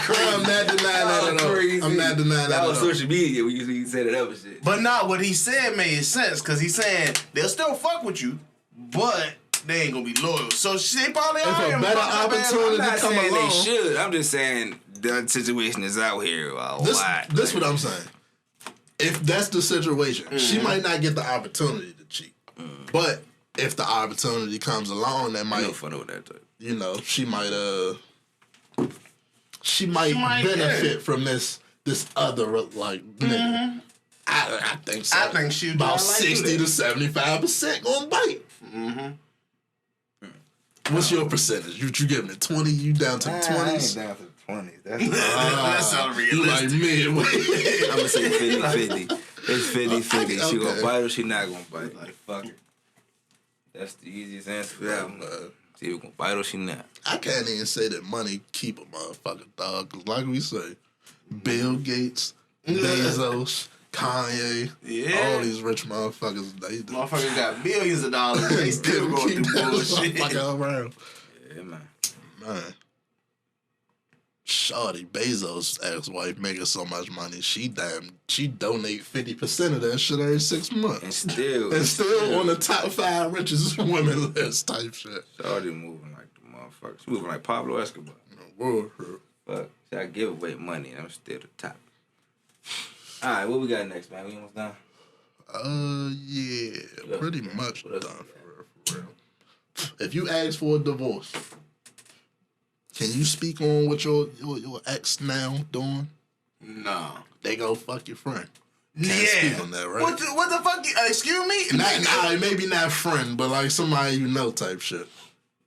Speaker 2: bro. I'm not denying that at all. I'm not denying that
Speaker 1: That
Speaker 2: at all.
Speaker 1: was social media when you said that other shit.
Speaker 3: But not what he said made sense because he's saying they'll still fuck with you, but they ain't gonna be loyal. So they probably
Speaker 2: If
Speaker 3: are.
Speaker 2: a better opportunity
Speaker 1: I'm not
Speaker 2: come
Speaker 1: saying
Speaker 2: along,
Speaker 1: they should. I'm just saying the situation is out here a lot.
Speaker 2: This what I'm saying. If that's the situation, she might not get the opportunity to cheat. But if the opportunity comes along, that might,
Speaker 1: no fun with that type.
Speaker 2: you know, she might benefit from this other like nigga. I think so.
Speaker 3: I think she
Speaker 2: about 60 to 75% gonna bite. What's your percentage? You giving it 20? You down to the 20s?
Speaker 1: Down to the 20s.
Speaker 3: That's
Speaker 2: You like
Speaker 3: unrealistic.
Speaker 2: midway.
Speaker 1: I'm gonna say 50-50. It's 50-50. She gonna
Speaker 2: Okay.
Speaker 1: bite or she not gonna bite. Like, fuck it. That's the easiest answer for that one. She gonna bite or she not.
Speaker 2: I can't even say that money keep a motherfucker, dog. Cause like we say, Bill Gates, Bezos, Kanye, all these rich motherfuckers,
Speaker 3: Motherfuckers got billions of dollars. They still going
Speaker 2: keep
Speaker 3: through
Speaker 2: that
Speaker 3: bullshit.
Speaker 2: motherfucker around.
Speaker 1: Yeah, man.
Speaker 2: Shawty Bezos' ex-wife making so much money, she donate 50% of that shit every 6 months.
Speaker 1: And still
Speaker 2: on the top 5 richest women list type shit.
Speaker 1: Shawty moving like the motherfucker. She moving like Pablo Escobar. Fuck. See, I give away money and I'm still the top. Alright, what we got next, man? We almost done?
Speaker 2: Yeah, pretty much done for real. If you ask for a divorce, can you speak on what your ex now doing?
Speaker 3: No.
Speaker 2: They go fuck your friend.
Speaker 3: Can't
Speaker 2: speak on that, right?
Speaker 3: What the fuck? Excuse me?
Speaker 2: Maybe not friend, but like somebody you know type shit.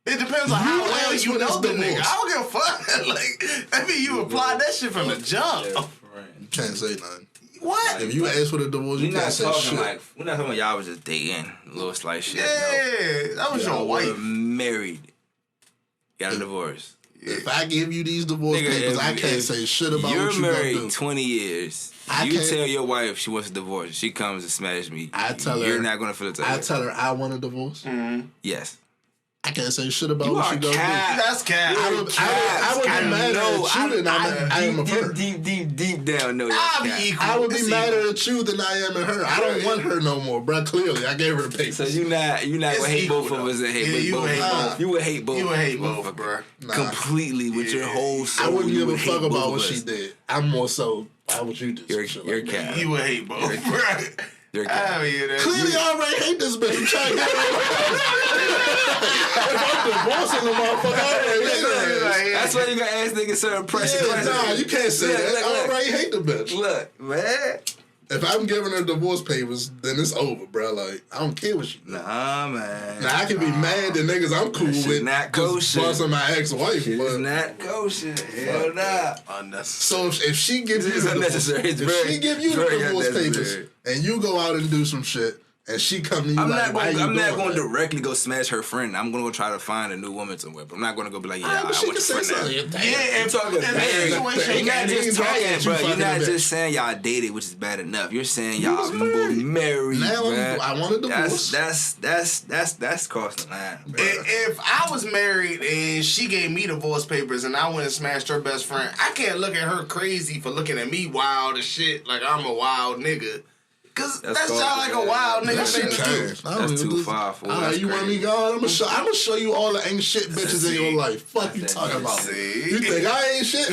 Speaker 3: It depends on how well
Speaker 2: asked
Speaker 3: you
Speaker 2: for
Speaker 3: know
Speaker 2: this
Speaker 3: the nigga.
Speaker 2: divorce.
Speaker 3: I don't give a fuck. Like, I mean, you applied that shit from the jump.
Speaker 2: You can't say nothing.
Speaker 3: What?
Speaker 2: If you ask for the divorce, you can't say shit.
Speaker 1: We're not talking about y'all was just dating, little slice shit.
Speaker 3: Yeah, that was your wife.
Speaker 1: Married. Got a divorce.
Speaker 2: If I give you these divorce papers, I can't say shit about
Speaker 1: you're
Speaker 2: what you gonna
Speaker 1: married
Speaker 2: do.
Speaker 1: 20 years. You tell your wife she wants a divorce. She comes and smashes me.
Speaker 2: I tell her
Speaker 1: you're not gonna feel the type.
Speaker 2: I tell her I want a divorce.
Speaker 1: Yes.
Speaker 2: I can't say shit about
Speaker 1: You
Speaker 2: what
Speaker 1: are
Speaker 2: she gonna
Speaker 1: cap.
Speaker 2: do.
Speaker 3: That's cap.
Speaker 2: I would be mad at you than I am of her.
Speaker 1: Deep down, no.
Speaker 3: I'll be equal.
Speaker 2: I would be madder at you than I am at her. I don't want her no more, bro. Clearly, I gave her the papers.
Speaker 1: So you not gonna hate both of us and hate both. You would hate both.
Speaker 3: You would hate both, bro.
Speaker 1: Completely with your whole soul.
Speaker 2: I wouldn't
Speaker 1: you
Speaker 2: give a
Speaker 1: would
Speaker 2: fuck
Speaker 1: hate
Speaker 2: about
Speaker 1: both
Speaker 2: what
Speaker 1: of
Speaker 2: she
Speaker 1: us.
Speaker 2: did. I'm more so, why would you do some shit
Speaker 1: You're
Speaker 2: like
Speaker 1: cap.
Speaker 3: You would hate both, bro.
Speaker 1: You're cap.
Speaker 3: I mean,
Speaker 2: Clearly, I already hate this bitch. I'm trying to get her. If I'm divorcing the motherfucker, I already hate her.
Speaker 1: That's why you gotta ask niggas certain pressure.
Speaker 2: Yeah, nah, you can't say that. I already hate the bitch.
Speaker 1: Look, man.
Speaker 2: If I'm giving her divorce papers, then it's over, bro. Like, I don't care what she does.
Speaker 1: Nah, man.
Speaker 2: Now, I can be mad that niggas I'm cool with
Speaker 1: not
Speaker 2: just busting my ex-wife.
Speaker 1: Shit
Speaker 2: but
Speaker 1: is not kosher. Hell nah.
Speaker 2: So if she gives you
Speaker 1: It's unnecessary. It's
Speaker 2: if she give you the
Speaker 1: very
Speaker 2: divorce papers
Speaker 1: unnecessary.
Speaker 2: and you go out and do some shit and she come to you
Speaker 1: I'm
Speaker 2: like, why you
Speaker 1: not
Speaker 2: doing
Speaker 1: going to
Speaker 2: that?
Speaker 1: directly go smash her friend. I'm going to go try to find a new woman somewhere. But I'm not going to go be like, yeah,
Speaker 2: But
Speaker 1: I
Speaker 2: she
Speaker 1: want
Speaker 2: can
Speaker 1: your
Speaker 2: say
Speaker 1: friend now.
Speaker 2: something.
Speaker 3: Yeah,
Speaker 1: You talking
Speaker 3: and
Speaker 1: You're not just talking, bro. You're not
Speaker 2: just
Speaker 1: just saying y'all dated, which is bad enough. You're saying y'all
Speaker 2: was married.
Speaker 1: married.
Speaker 2: Now
Speaker 1: bruh.
Speaker 2: I want a divorce.
Speaker 1: That's crossing the line, bro.
Speaker 3: If I was married and she gave me divorce papers and I went and smashed her best friend, I can't look at her crazy for looking at me wild as shit like I'm a wild nigga. Cause that's y'all like a wild nigga
Speaker 2: That shit
Speaker 3: thing to do.
Speaker 2: can't.
Speaker 1: That's too far for
Speaker 2: All right, you want me gone? I'm gonna show you all the ain't shit bitches in your life. Fuck you talking about?
Speaker 3: See?
Speaker 2: You think I ain't shit?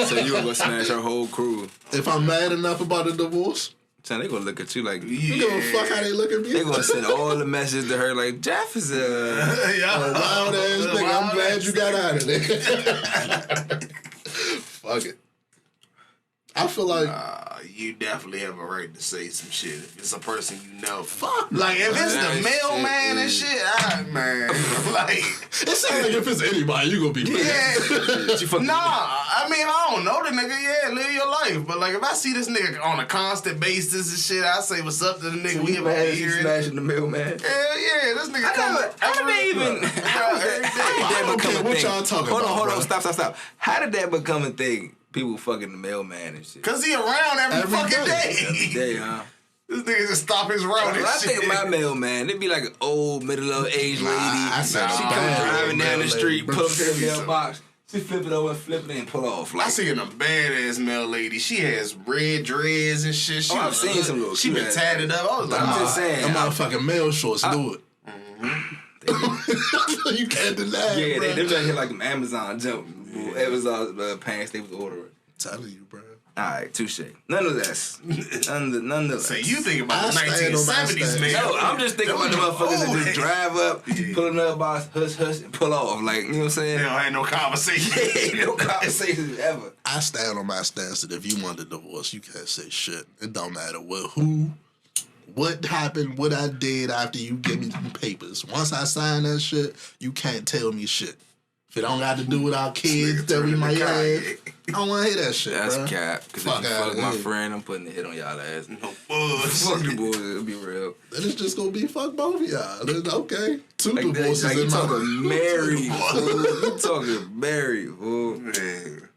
Speaker 1: So you gonna smash her whole crew?
Speaker 2: If I'm mad enough about a divorce,
Speaker 1: So they gonna look at you like
Speaker 2: you give a fuck how they look at me.
Speaker 1: they gonna send all the messages to her like Jeff is
Speaker 2: A wild ass nigga. I'm glad you got out of there. Fuck it. I feel like
Speaker 3: you definitely have a right to say some shit if it's a person you know.
Speaker 2: fuck.
Speaker 3: Like if it's
Speaker 1: Man,
Speaker 3: the mailman and
Speaker 1: shit
Speaker 3: shit, man, like
Speaker 2: It sounds like if it's anybody, you gonna be mad.
Speaker 3: yeah. Nah, I mean I don't know the nigga. Yeah, live your life. But like if I see this nigga on a constant basis and shit, I say what's up to the nigga. We have a beer.
Speaker 1: smashing the mailman.
Speaker 3: Hell yeah, this nigga
Speaker 1: How did they even? How did that
Speaker 2: don't
Speaker 1: become
Speaker 2: care
Speaker 1: a
Speaker 2: what
Speaker 1: thing?
Speaker 2: y'all talking
Speaker 1: Hold
Speaker 2: about,
Speaker 1: on,
Speaker 2: bro.
Speaker 1: stop. How did that become a thing? People fucking the mailman and shit.
Speaker 3: Cause he around every fucking day.
Speaker 1: Every day, huh?
Speaker 3: This nigga just stop his route
Speaker 1: When
Speaker 3: and
Speaker 1: I
Speaker 3: shit.
Speaker 1: think of my mailman, it'd be like an old, middle-aged lady.
Speaker 2: I said
Speaker 1: she
Speaker 2: a
Speaker 1: come
Speaker 2: bad
Speaker 1: driving down the
Speaker 2: mail
Speaker 1: street,
Speaker 2: lady,
Speaker 1: pull up to
Speaker 2: bro.
Speaker 1: the mailbox. She flip it over, flip it, and pull off.
Speaker 3: I
Speaker 1: Like,
Speaker 3: seen a badass mail lady. She has red dreads and shit. She
Speaker 1: I've
Speaker 3: was-
Speaker 1: seen some little
Speaker 3: She been
Speaker 1: cute ass-
Speaker 3: tatted up. I was like,
Speaker 1: I'm just saying.
Speaker 2: Them motherfucking mail shorts do it. You can't deny it,
Speaker 1: Yeah,
Speaker 2: bro.
Speaker 1: they just hit like them Amazon jump. Amazon pants they was ordering.
Speaker 2: Telling you, bro.
Speaker 1: Alright, touche. Nonetheless. Nonetheless.
Speaker 3: so you think about the
Speaker 2: I stand on my
Speaker 3: 1970s,
Speaker 2: stand.
Speaker 3: man.
Speaker 1: No, I'm just thinking about the motherfuckers that
Speaker 3: Oh,
Speaker 1: just drive up, pull another box, hush, and pull off. Like, you know what I'm
Speaker 3: They
Speaker 1: saying?
Speaker 3: don't have no conversation.
Speaker 1: No conversations ever.
Speaker 2: I stand on my stance that if you want a divorce, you can't say shit. It don't matter what happened, what I did after you give me some papers. Once I sign that shit, you can't tell me shit. If it don't got to do with our kids that we might have, I don't want to hear that shit,
Speaker 1: That's
Speaker 2: bro.
Speaker 1: cap. Because
Speaker 2: Fuck
Speaker 1: if you
Speaker 2: outta
Speaker 1: fuck my
Speaker 2: here.
Speaker 1: friend, I'm putting the hit on y'all ass.
Speaker 3: No
Speaker 1: Fuck
Speaker 3: bullshit.
Speaker 1: the boys, it'll be real.
Speaker 2: Then it's just gonna be fuck both of y'all. Then, okay, two
Speaker 1: Like,
Speaker 2: divorces
Speaker 1: like you
Speaker 2: in my
Speaker 1: talking married, fool. You talking married, fool.
Speaker 3: Man.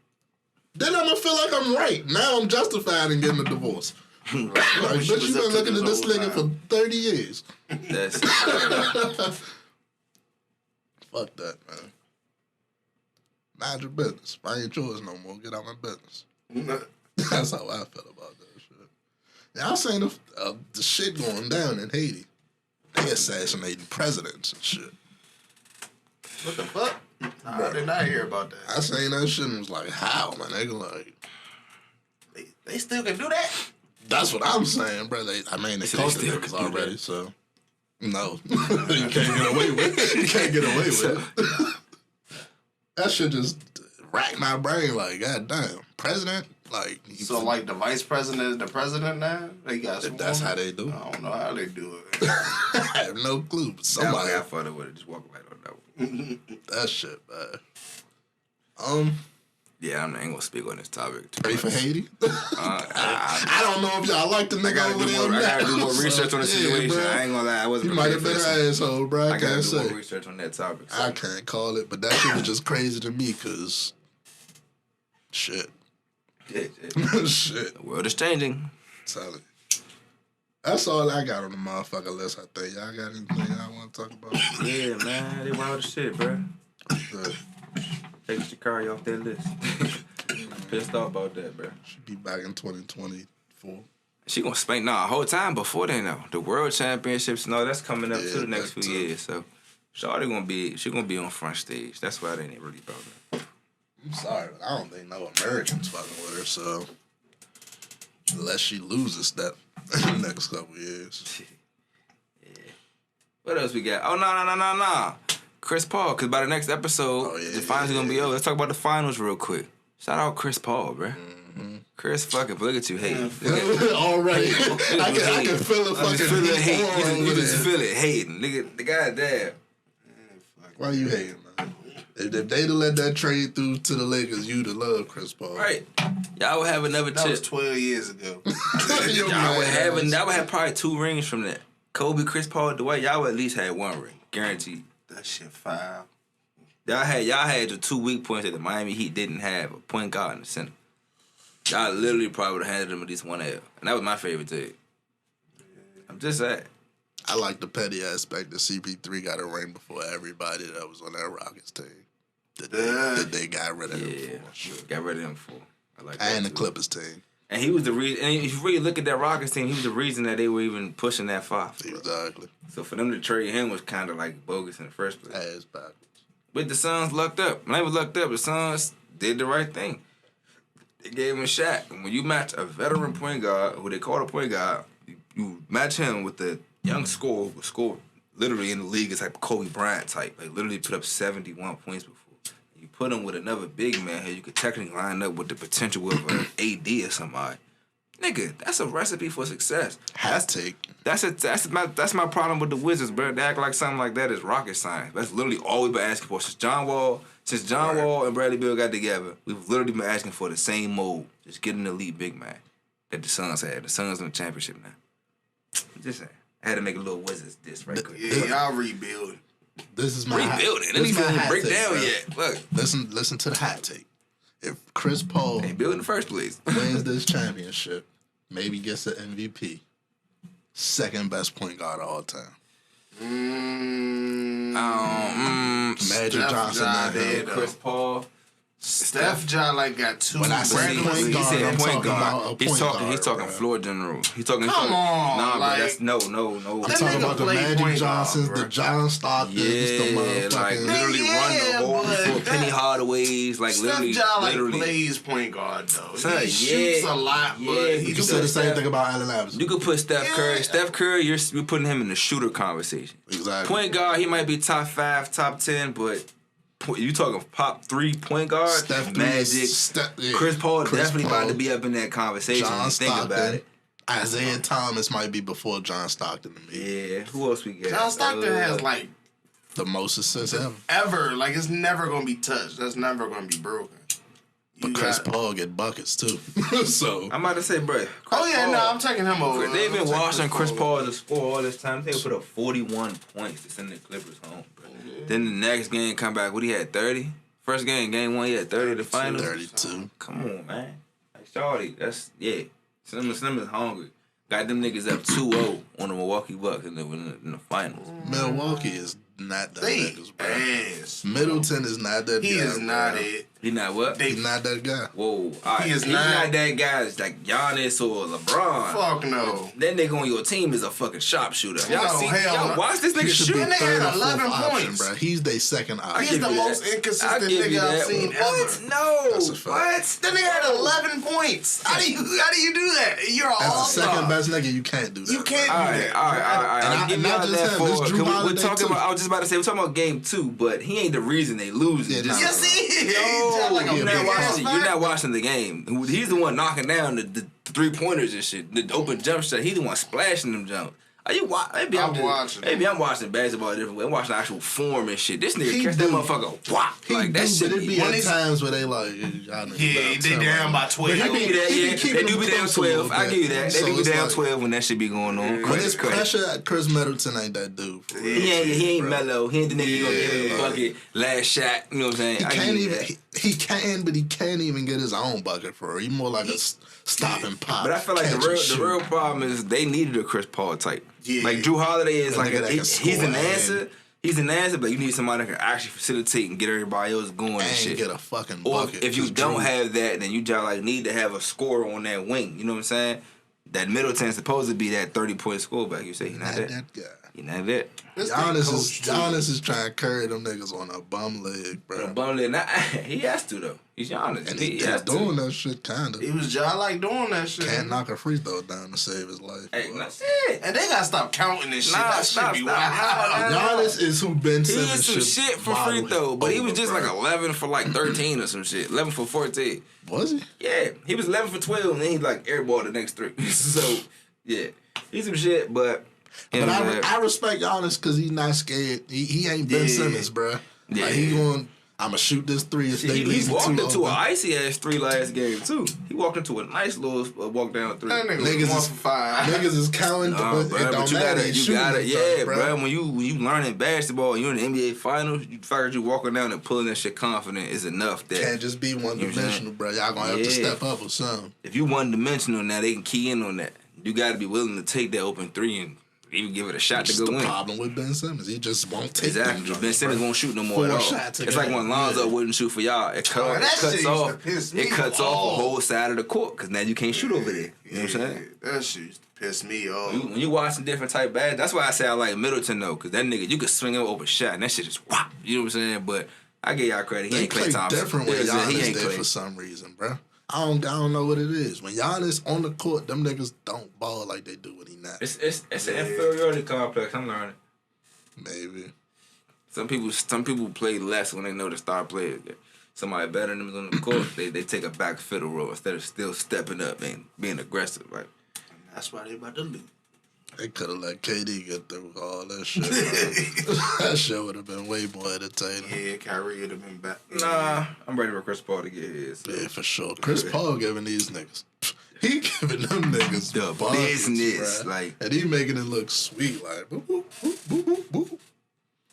Speaker 2: Then I'm gonna feel like I'm right. Now I'm justified in getting a divorce. Like, bitch, you been looking at this nigga for 30 years.
Speaker 1: That's
Speaker 2: Fuck that, man. Mind your business. If I ain't yours no more, get out my business. That's how I feel about that shit. Yeah, I seen the shit going down in Haiti. They assassinating presidents and shit.
Speaker 3: What the fuck? I did not hear about that.
Speaker 2: I seen that shit and was like, how, man? They like,
Speaker 3: They still can do that?
Speaker 2: that's what I'm saying, bro. They caught the
Speaker 1: still
Speaker 2: niggas
Speaker 1: can do
Speaker 2: already, so. No. You can't get away with it. You can't get away with it. That shit just racked my brain like, god damn. President? Like,
Speaker 3: So like the vice president is the president now? They got
Speaker 2: if that's how they do.
Speaker 3: I don't know how they do it.
Speaker 2: I have no clue, but somebody
Speaker 1: somebody I thought it would have just walked right on that.
Speaker 2: that shit, man.
Speaker 1: Yeah, I ain't gonna speak on this topic. Too
Speaker 2: Pray
Speaker 1: much.
Speaker 2: for Haiti.
Speaker 1: I
Speaker 2: I don't know if y'all like the nigga
Speaker 1: gotta
Speaker 2: over
Speaker 1: do
Speaker 2: there.
Speaker 1: more. I gotta do more
Speaker 2: So,
Speaker 1: research on the
Speaker 2: yeah,
Speaker 1: situation.
Speaker 2: bro.
Speaker 1: I ain't gonna lie, I wasn't
Speaker 2: You might have
Speaker 1: prepared
Speaker 2: been
Speaker 1: for
Speaker 2: an
Speaker 1: this.
Speaker 2: asshole, bro. I
Speaker 1: I gotta
Speaker 2: can't
Speaker 1: do more
Speaker 2: say.
Speaker 1: research on that topic. So.
Speaker 2: I can't call it, but that shit was just crazy to me because shit.
Speaker 1: Yeah.
Speaker 2: Shit.
Speaker 1: The world is changing.
Speaker 2: Tell it. That's all I got on the motherfucker list, I think. Y'all got anything y'all want to talk about?
Speaker 1: Yeah, man, they wild as shit, bro.
Speaker 2: Good.
Speaker 1: Take Shikari off that list. Pissed off about that, bro.
Speaker 2: Should be back in 2024.
Speaker 1: She gonna spank the whole time before then though. The world championships and all that's coming up
Speaker 2: Yeah,
Speaker 1: to the next
Speaker 2: that
Speaker 1: few
Speaker 2: too.
Speaker 1: years. So Shawty gonna be on front stage. That's why they ain't really about that.
Speaker 2: I'm sorry, but I don't think no Americans fucking with her, so unless she loses that in the next couple years.
Speaker 1: What else we got? Oh no. Chris Paul, cause by the next episode,
Speaker 2: Oh, yeah,
Speaker 1: the finals
Speaker 2: yeah,
Speaker 1: gonna be over. Let's talk about the finals real quick. Shout out Chris Paul, bro. Chris fucking, look at you hating.
Speaker 2: Already. I can feel it fucking hate.
Speaker 1: You just feel it hating. Nigga, the guy there.
Speaker 2: Why you hating, man? If they'd have let that trade through to the Lakers, you'd have loved Chris Paul.
Speaker 1: Right. Y'all would have another
Speaker 3: That
Speaker 1: chip.
Speaker 3: was 12 years ago.
Speaker 1: Y'all would have probably 2 rings from that. Kobe, Chris Paul, Dwight, y'all would at least had 1 ring. Guaranteed.
Speaker 3: That shit 5.
Speaker 1: Y'all had the 2 weak points that the Miami Heat didn't have, a point guard in the center. Y'all literally probably would have handed them at least 1 L. And that was my favorite thing. I'm just saying.
Speaker 2: I like the petty aspect that CP3 got a ring before everybody that was on that Rockets team. That they got rid of him for.
Speaker 1: Got rid of him for. I like
Speaker 2: and
Speaker 1: that
Speaker 2: the
Speaker 1: too.
Speaker 2: Clippers team.
Speaker 1: And he was the reason. And if you really look at that Rockets team, he was the reason that they were even pushing that far.
Speaker 2: Exactly.
Speaker 1: So for them to trade him was kind of like bogus in the first place.
Speaker 2: Ass backwards.
Speaker 1: But the Suns lucked up. When they was lucked up, the Suns did the right thing. They gave him a shot. And when you match a veteran point guard, who they call a point guard, you match him with the young scorer who scored literally in the league is like Kobe Bryant type. Like literally put up 71 points before. You put him with another big man here, you could technically line up with the potential of an AD or somebody. Nigga, that's a recipe for success.
Speaker 2: Hot take.
Speaker 1: That's my problem with the Wizards, bro. They act like something like that is rocket science. That's literally all we've been asking for since John Wall and Bradley Beal got together. We've literally been asking for the same mold, just get an elite big man that the Suns had. The Suns in the championship now. Just saying, I had to make a little Wizards diss right quick.
Speaker 3: Yeah, y'all rebuilding.
Speaker 2: This is my
Speaker 1: rebuilding.
Speaker 2: This
Speaker 1: It
Speaker 2: is
Speaker 1: ain't
Speaker 2: my
Speaker 1: even
Speaker 2: hot
Speaker 1: break
Speaker 2: take,
Speaker 1: down
Speaker 2: bro.
Speaker 1: yet. Look,
Speaker 2: Listen to the hot take. If Chris Paul
Speaker 1: ain't built in the first place.
Speaker 2: wins this championship, maybe gets an MVP, second best point guard of all time. Magic
Speaker 3: Steph
Speaker 2: Johnson,
Speaker 3: Ja
Speaker 2: not
Speaker 3: there,
Speaker 2: him.
Speaker 3: though.
Speaker 1: Chris Paul.
Speaker 3: Steph Ja like got 2.
Speaker 2: When I say
Speaker 3: Brandon
Speaker 2: point
Speaker 3: Lee-
Speaker 2: guard,
Speaker 1: He said
Speaker 2: I'm
Speaker 1: point
Speaker 2: talking about
Speaker 1: guard.
Speaker 2: a
Speaker 1: He's
Speaker 2: point
Speaker 1: talking
Speaker 2: guard, bro.
Speaker 1: floor general. He's talking.
Speaker 3: Come on,
Speaker 1: Nah,
Speaker 3: like-
Speaker 1: bro. That's no.
Speaker 2: I'm
Speaker 3: That
Speaker 2: talking
Speaker 3: nigga
Speaker 2: about the
Speaker 3: played
Speaker 2: Magic
Speaker 3: point guard,
Speaker 2: Johnsons,
Speaker 3: bro.
Speaker 2: the John Stocktons, the
Speaker 1: Yeah,
Speaker 2: motherfucking.
Speaker 1: like literally
Speaker 3: Yeah,
Speaker 1: run the whole
Speaker 3: but
Speaker 1: floor. Penny
Speaker 3: that-
Speaker 1: Hardaways, like
Speaker 3: Steph
Speaker 1: literally,
Speaker 3: Ja like
Speaker 1: literally.
Speaker 3: plays point guard though.
Speaker 1: Son,
Speaker 3: He shoots
Speaker 1: yeah,
Speaker 3: a lot,
Speaker 1: yeah,
Speaker 3: but
Speaker 1: but
Speaker 3: he
Speaker 2: You
Speaker 1: do
Speaker 2: said the same
Speaker 1: Steph-
Speaker 2: thing about Allen Iverson.
Speaker 1: You could put Steph Curry.
Speaker 3: Yeah.
Speaker 1: Steph Curry, you're putting him in the shooter conversation.
Speaker 2: Exactly.
Speaker 1: Point guard, he might be top 5, top 10, but you talking top 3 point guard?
Speaker 2: Steph
Speaker 1: Magic.
Speaker 2: yeah.
Speaker 1: Chris Paul
Speaker 2: Chris
Speaker 1: definitely
Speaker 2: Paul,
Speaker 1: about to be up in that conversation. When
Speaker 2: John
Speaker 1: you think about
Speaker 2: Stockton.
Speaker 1: it.
Speaker 2: Isaiah Thomas might be before John Stockton to me.
Speaker 1: Yeah. Who else we got?
Speaker 3: John Stockton has like
Speaker 2: The most assists ever.
Speaker 3: ever. Like it's never gonna be touched. That's never gonna be broken.
Speaker 2: But Chris Paul get buckets too. So
Speaker 1: I'm about to say, bro.
Speaker 3: Oh yeah, no, I'm taking him over.
Speaker 1: They've been
Speaker 3: I'm taking
Speaker 1: watching Chris
Speaker 3: over.
Speaker 1: Paul to score all this time. They put up 41 points to send the Clippers home, bro. Then the next game come back. What he had 30? First game 1, he had 30 the finals.
Speaker 2: 32.
Speaker 1: Come on, man. Like Shawty, that's Slim is hungry. Got them niggas up 2-0 on the Milwaukee Bucks in the finals.
Speaker 2: Milwaukee is not that
Speaker 3: They
Speaker 2: niggas, bro.
Speaker 3: ass.
Speaker 2: Middleton is not that
Speaker 3: He
Speaker 2: guy.
Speaker 3: is not
Speaker 2: bro.
Speaker 3: it.
Speaker 1: He not what?
Speaker 3: They
Speaker 2: He's not that guy.
Speaker 1: Whoa. All right.
Speaker 3: He is
Speaker 1: He's
Speaker 3: not-
Speaker 1: that guy that's like Giannis or LeBron.
Speaker 3: fuck no.
Speaker 1: That nigga on your team is a fucking sharpshooter. Y'all
Speaker 3: No,
Speaker 1: see?
Speaker 3: hell
Speaker 1: Y'all
Speaker 3: no.
Speaker 1: watch this nigga
Speaker 2: He should
Speaker 1: shoot?
Speaker 2: be
Speaker 3: That nigga
Speaker 2: third
Speaker 3: had
Speaker 2: or fourth
Speaker 3: 11
Speaker 2: option,
Speaker 3: points.
Speaker 2: bro. He's their second option.
Speaker 3: He's the
Speaker 1: give you
Speaker 3: most
Speaker 1: that.
Speaker 3: inconsistent
Speaker 1: I'll give you
Speaker 3: nigga I've
Speaker 1: that.
Speaker 3: seen
Speaker 1: What?
Speaker 3: ever.
Speaker 1: No.
Speaker 2: That's a fact.
Speaker 1: What?
Speaker 3: That nigga had 11 points. How do you do that? You're an
Speaker 2: As the
Speaker 3: all-star.
Speaker 2: second best nigga, you can't do that.
Speaker 3: You can't
Speaker 1: All
Speaker 3: do
Speaker 1: right.
Speaker 3: that.
Speaker 2: And
Speaker 1: I'll give
Speaker 2: not
Speaker 1: y'all
Speaker 2: just
Speaker 1: that
Speaker 2: him,
Speaker 1: for.
Speaker 2: it's Drew
Speaker 1: We're
Speaker 2: Holiday,
Speaker 1: talking
Speaker 2: too.
Speaker 1: about. I was just about to say we're talking about game 2, but he ain't the reason they losing.
Speaker 2: Yeah,
Speaker 1: Just-
Speaker 2: nah.
Speaker 3: Yes, he is.
Speaker 1: No,
Speaker 3: He's like a
Speaker 1: you're not
Speaker 3: big ass
Speaker 1: watching. You're not
Speaker 3: factor.
Speaker 1: watching the game. He's the one knocking down the 3-pointers and shit. The open jump shot. He's the one splashing them jumps. Are you maybe
Speaker 3: I'm
Speaker 1: just-
Speaker 3: watching.
Speaker 1: Maybe I'm watching basketball a different way. I'm watching actual form and shit. This nigga
Speaker 2: He
Speaker 1: catch that
Speaker 2: do.
Speaker 1: motherfucker. Whop.
Speaker 2: He
Speaker 1: Like that
Speaker 2: do,
Speaker 1: shit.
Speaker 2: but it be
Speaker 3: when
Speaker 2: at
Speaker 3: he's-
Speaker 2: times where they like, y'all niggas
Speaker 3: Yeah,
Speaker 2: down
Speaker 3: they
Speaker 2: 10
Speaker 3: down by
Speaker 2: right
Speaker 3: 12.
Speaker 2: now.
Speaker 1: I give you that,
Speaker 2: He be
Speaker 1: yeah.
Speaker 2: keeping
Speaker 1: They do
Speaker 2: them
Speaker 1: be down
Speaker 2: close a little
Speaker 1: 12. I
Speaker 2: bit.
Speaker 1: give you that. They
Speaker 2: So
Speaker 1: do be
Speaker 2: it's
Speaker 1: down
Speaker 2: like-
Speaker 1: 12 when that shit be going on.
Speaker 2: When
Speaker 1: Credit,
Speaker 2: it's
Speaker 1: credit.
Speaker 2: pressure, Chris Middleton ain't that dude. For real.
Speaker 1: He ain't
Speaker 2: bro.
Speaker 1: mellow. He ain't the nigga you gonna give him
Speaker 2: Yeah.
Speaker 1: a bucket last shot. You know what I'm saying?
Speaker 2: He
Speaker 1: I
Speaker 2: can't
Speaker 1: give you
Speaker 2: even.
Speaker 1: that.
Speaker 2: He can, but he can't even get his own bucket for real. He more like a stop and pop.
Speaker 1: But I feel like
Speaker 2: catch and
Speaker 1: the
Speaker 2: shoot.
Speaker 1: real problem is they needed a Chris Paul type.
Speaker 3: Yeah.
Speaker 1: Like Drew Holiday is
Speaker 2: A
Speaker 1: like
Speaker 2: nigga that can
Speaker 1: he's
Speaker 2: score
Speaker 1: an
Speaker 2: and-
Speaker 1: answer. He's an answer, but you need somebody that can actually facilitate and get everybody else going and
Speaker 2: and
Speaker 1: shit.
Speaker 2: get a fucking
Speaker 1: Or
Speaker 2: bucket.
Speaker 1: if you
Speaker 2: 'cause
Speaker 1: don't
Speaker 2: Drew-
Speaker 1: have that, then you just like need to have a scorer on that wing. You know what I'm saying? That Middleton's supposed to be that 30-point score back. You say he's not
Speaker 2: not
Speaker 1: that.
Speaker 2: that guy.
Speaker 1: You know that.
Speaker 2: Giannis is trying to carry them niggas on a bum leg, bro.
Speaker 1: A bum leg. He has to though. He's Giannis.
Speaker 2: And he has doing that shit, kinda.
Speaker 3: He was I like doing that shit.
Speaker 2: Can't knock a free throw down to save his life.
Speaker 1: Hey, that's it.
Speaker 3: And they gotta stop counting this shit. That
Speaker 1: Stop.
Speaker 3: shit be wild.
Speaker 2: Giannis is who Ben
Speaker 1: He
Speaker 2: Simmons
Speaker 1: is some shit for free throw, but he was just like 11 for like 13 or some shit. 11 for 14.
Speaker 2: Was he?
Speaker 1: Yeah, he was 11 for 12, and then he like airballed the next 3. So yeah, he's some shit, but.
Speaker 2: But I respect Giannis because he's not scared. He ain't Ben Simmons, bro.
Speaker 1: Yeah.
Speaker 2: Like he going, I'ma shoot this 3 if they leave
Speaker 1: He walked
Speaker 2: too
Speaker 1: into
Speaker 2: open.
Speaker 1: an icy ass 3 last game too. He walked into a nice little walk down 3.
Speaker 3: That nigga
Speaker 2: Niggas
Speaker 3: was 1
Speaker 2: is
Speaker 3: for 5.
Speaker 2: Niggas is counting, but it don't matter.
Speaker 1: You gotta, yeah, bro. When you learning basketball, and you're in the NBA finals, you figured you walking down and pulling that shit confident is enough. That
Speaker 2: can't just be one dimensional, bro. Y'all gonna have to step up or something.
Speaker 1: If you one dimensional now, they can key in on that. You gotta be willing to take that open 3 and even give it a shot to go in.
Speaker 2: That's the problem with Ben Simmons. He just won't take
Speaker 1: Exactly.
Speaker 2: them
Speaker 1: Ben Simmons won't shoot no more at all. It's like when Lonzo wouldn't shoot for y'all. It cuts off a whole side of the court because now you can't shoot over there. You know what I'm saying?
Speaker 3: That shit used to piss me off.
Speaker 1: When you watching different type bags, that's why I say I like Middleton though, because that nigga, you could swing him over shot and that shit just whop. You know what I'm saying? But I give y'all credit. He ain't Klay Thompson.
Speaker 2: Different when Giannis
Speaker 1: he ain't
Speaker 2: there
Speaker 1: Klay
Speaker 2: for some reason, bro. I don't know what it is. When Giannis on the court, them niggas don't ball like they do when he not.
Speaker 1: It's an inferiority complex. I'm learning.
Speaker 2: Maybe.
Speaker 1: Some people play less when they know the star players. Somebody better than them on the court, they take a back fiddle role instead of still stepping up and being aggressive. Like
Speaker 3: that's why they about to lose.
Speaker 2: They could have let KD get through all that shit. That shit would have been way more entertaining.
Speaker 3: Yeah, Kyrie would have been back.
Speaker 1: Nah, I'm ready for Chris Paul to get his. So.
Speaker 2: Yeah, for sure. Chris Paul giving these niggas. He giving them niggas
Speaker 1: the business. Like,
Speaker 2: and he making it look sweet. Like, boop, boop, boop, boop, boop, boop.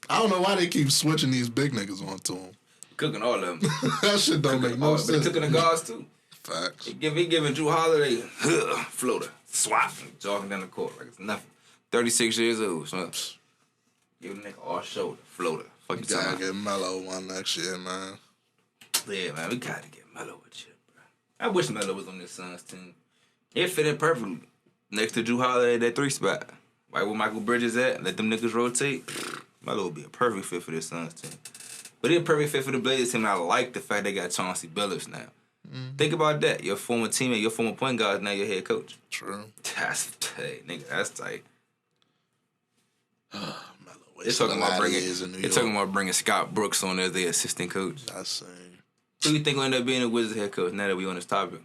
Speaker 2: I don't know why they keep switching these big niggas onto him.
Speaker 1: Cooking all of them.
Speaker 2: That shit don't make no sense.
Speaker 1: But cooking the guards too.
Speaker 2: Facts.
Speaker 1: He giving Drew Holiday floater. Swat and jogging down the court like it's nothing. 36 years old, so give a nigga all shoulder, floater. Fuck you
Speaker 2: gotta get Melo one next year, man.
Speaker 1: Yeah, man, we gotta get Melo a chip, bro. I wish Melo was on this Suns team. He'd fit in perfectly next to Drew Holiday, that 3 spot. Right where Michael Bridges at, let them niggas rotate. Melo would be a perfect fit for this Suns team. But he's a perfect fit for the Blazers team. And I like the fact they got Chauncey Billups now. Think about that. Your former teammate, your former point guard is now your head coach.
Speaker 2: True.
Speaker 1: That's tight, nigga. That's tight.
Speaker 2: They're talking
Speaker 1: about bringing Scott Brooks on as their assistant coach.
Speaker 2: That's same.
Speaker 1: Who you think will end up being a Wizards head coach now that we on this topic?